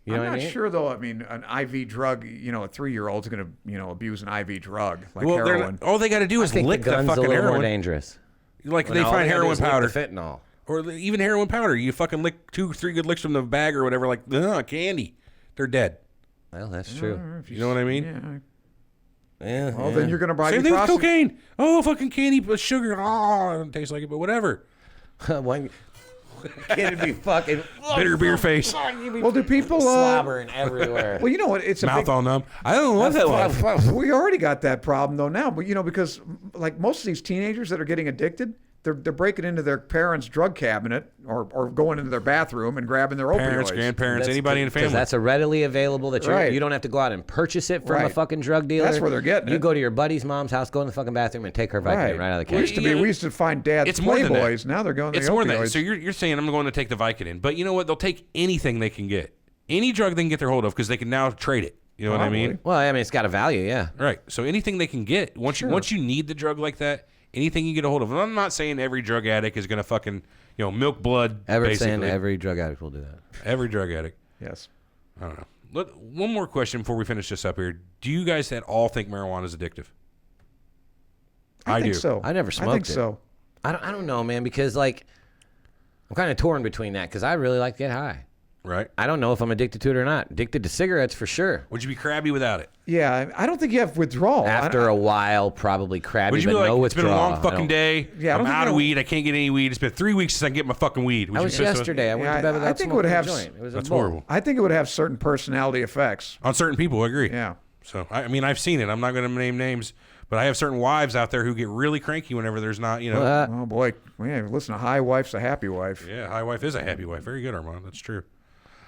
You know I'm not sure though. I mean, an IV drug. A 3-year-old's going to abuse an IV drug like heroin.
All they got to do is lick the fucking heroin.
More dangerous.
Like they find heroin powder,
fentanyl,
or even heroin powder. You fucking lick 2-3 good licks from the bag or whatever. Like candy, they're dead.
Well, that's true.
You know what I mean?
Yeah.
Well, then you're going to buy.
Same thing with cocaine. Oh, fucking candy, but sugar. Oh, it doesn't taste like it, but whatever.
Kid would be fucking
bitter beer face.
Well, do people
slobbering everywhere?
Well, you know what? It's a
mouth all numb. I don't love that one.
We already got that problem though now, but because like most of these teenagers that are getting addicted, they're breaking into their parents' drug cabinet or going into their bathroom and grabbing their
parents,
opioids.
Grandparents, anybody in the family.
Because that's a readily available that you don't have to go out and purchase it from a fucking drug dealer.
That's where they're getting it.
You go to your buddy's mom's house, go in the fucking bathroom, and take her Vicodin right out of the cabinet.
We used to find dad's Playboys. Now they're going to the opioids.
More than that. So you're saying I'm going to take the Vicodin, but you know what? They'll take anything they can get, any drug they can get their hold of, because they can now trade it. You know what I mean?
Well, I mean, it's got a value, yeah.
Right. So anything they can get, once you need the drug like that. Anything you get a hold of. And I'm not saying every drug addict is going to fucking, milk blood.
Saying every drug addict will do that.
Every drug addict.
Yes.
I don't know. One more question before we finish this up here. Do you guys at all think marijuana is addictive?
I think so.
I never smoked it.
I think so.
I don't know, man, because I'm kind of torn between that because I really like to get high.
Right.
I don't know if I'm addicted to it or not. Addicted to cigarettes for sure.
Would you be crabby without it?
Yeah, I don't think you have withdrawal.
After a while, probably crabby,
would you
but
be like,
no
it's
withdrawal.
been a long fucking day.
Yeah,
I'm out of weed. I can't get any weed. It's been 3 weeks since I can get my fucking weed.
That was yesterday. I went to bed without smoking a joint. It was
that's horrible.
I think it would have certain personality effects.
On certain people, I agree.
Yeah.
So, I mean, I've seen it. I'm not going to name names, but I have certain wives out there who get really cranky whenever there's not,
oh, boy. Yeah, listen, a high wife's a happy wife.
Yeah, high wife is a happy wife. Very good, Armand. That's true.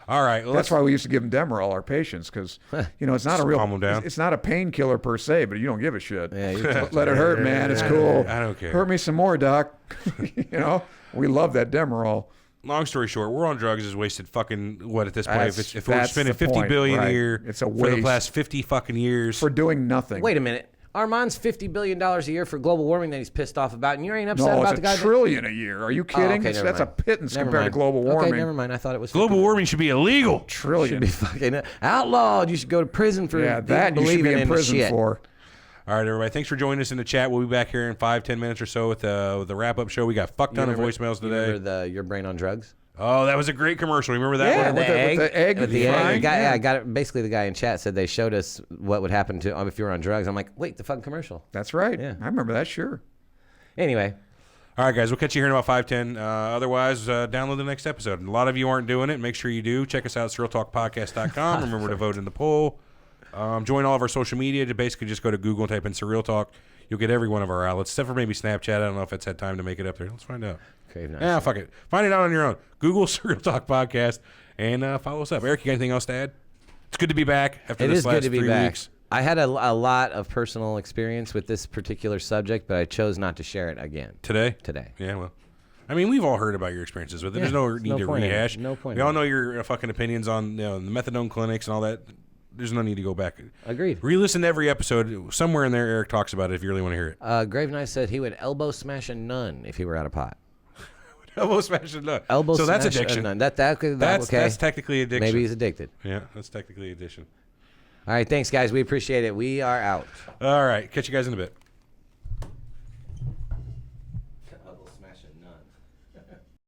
All right. Well,
that's why we used to give them Demerol, our patients, because it's not a real.
Calm them down.
It's not a painkiller per se, but you don't give a shit.
Yeah,
let it hurt, man. It's cool.
I don't care.
Hurt me some more, doc. We love that Demerol.
Long story short, we're on drugs is wasted fucking what at this point? If we're
that's
spending
the
$50
point,
billion
right.
a year
It's a
for
waste.
the last 50 fucking years
for doing nothing.
Wait a minute. Armand's $50 billion a year for global warming that he's pissed off about, and you ain't upset about the guy.
No, it's $1 trillion a year. Are you kidding?
Okay,
That's a pittance compared to global warming.
Okay, never mind. I thought it was
global warming should be illegal.
Trillion.
Should be fucking outlawed. You should go to prison for
that you should be in prison for.
All right, everybody. Thanks for joining us in the chat. We'll be back here in 5-10 minutes or so with the wrap-up show. We got fuck ton of voicemails today.
Remember the Your Brain on Drugs?
Oh, that was a great commercial. Remember that one?
With the egg.
With the egg.
I got it. Basically, the guy in chat said they showed us what would happen to if you were on drugs. I'm like, wait, the fucking commercial.
That's right.
Yeah.
I remember that, sure.
Anyway.
All right, guys. We'll catch you here in about 5-10. Otherwise, download the next episode. A lot of you aren't doing it. Make sure you do. Check us out at surrealtalkpodcast.com. Remember to vote in the poll. Join all of our social media. To basically just go to Google and type in Surreal Talk. You'll get every one of our outlets, except for maybe Snapchat. I don't know if it's had time to make it up there. Let's find out. Fuck it. Find it out on your own. Google Surreal Talk Podcast and follow us up. Eric, you got anything else to add? It's good to be back after this last 3 weeks.
I had a lot of personal experience with this particular subject, but I chose not to share it again.
Today?
Today.
Yeah, well. I mean, we've all heard about your experiences with it. There's no need to rehash.
No point.
We all know your fucking opinions on the methadone clinics and all that there's no need to go back.
Agreed.
Re-listen to every episode. Somewhere in there, Eric talks about it if you really want to hear it.
Grave Knight said he would elbow smash a nun if he were out of pot.
Elbow smash it up.
Elbow
so
smash
that's addiction.
a nun. That's okay.
That's technically addiction.
Maybe he's addicted.
Yeah, that's technically addiction.
All right, thanks, guys. We appreciate it. We are out.
All right. Catch you guys in a bit.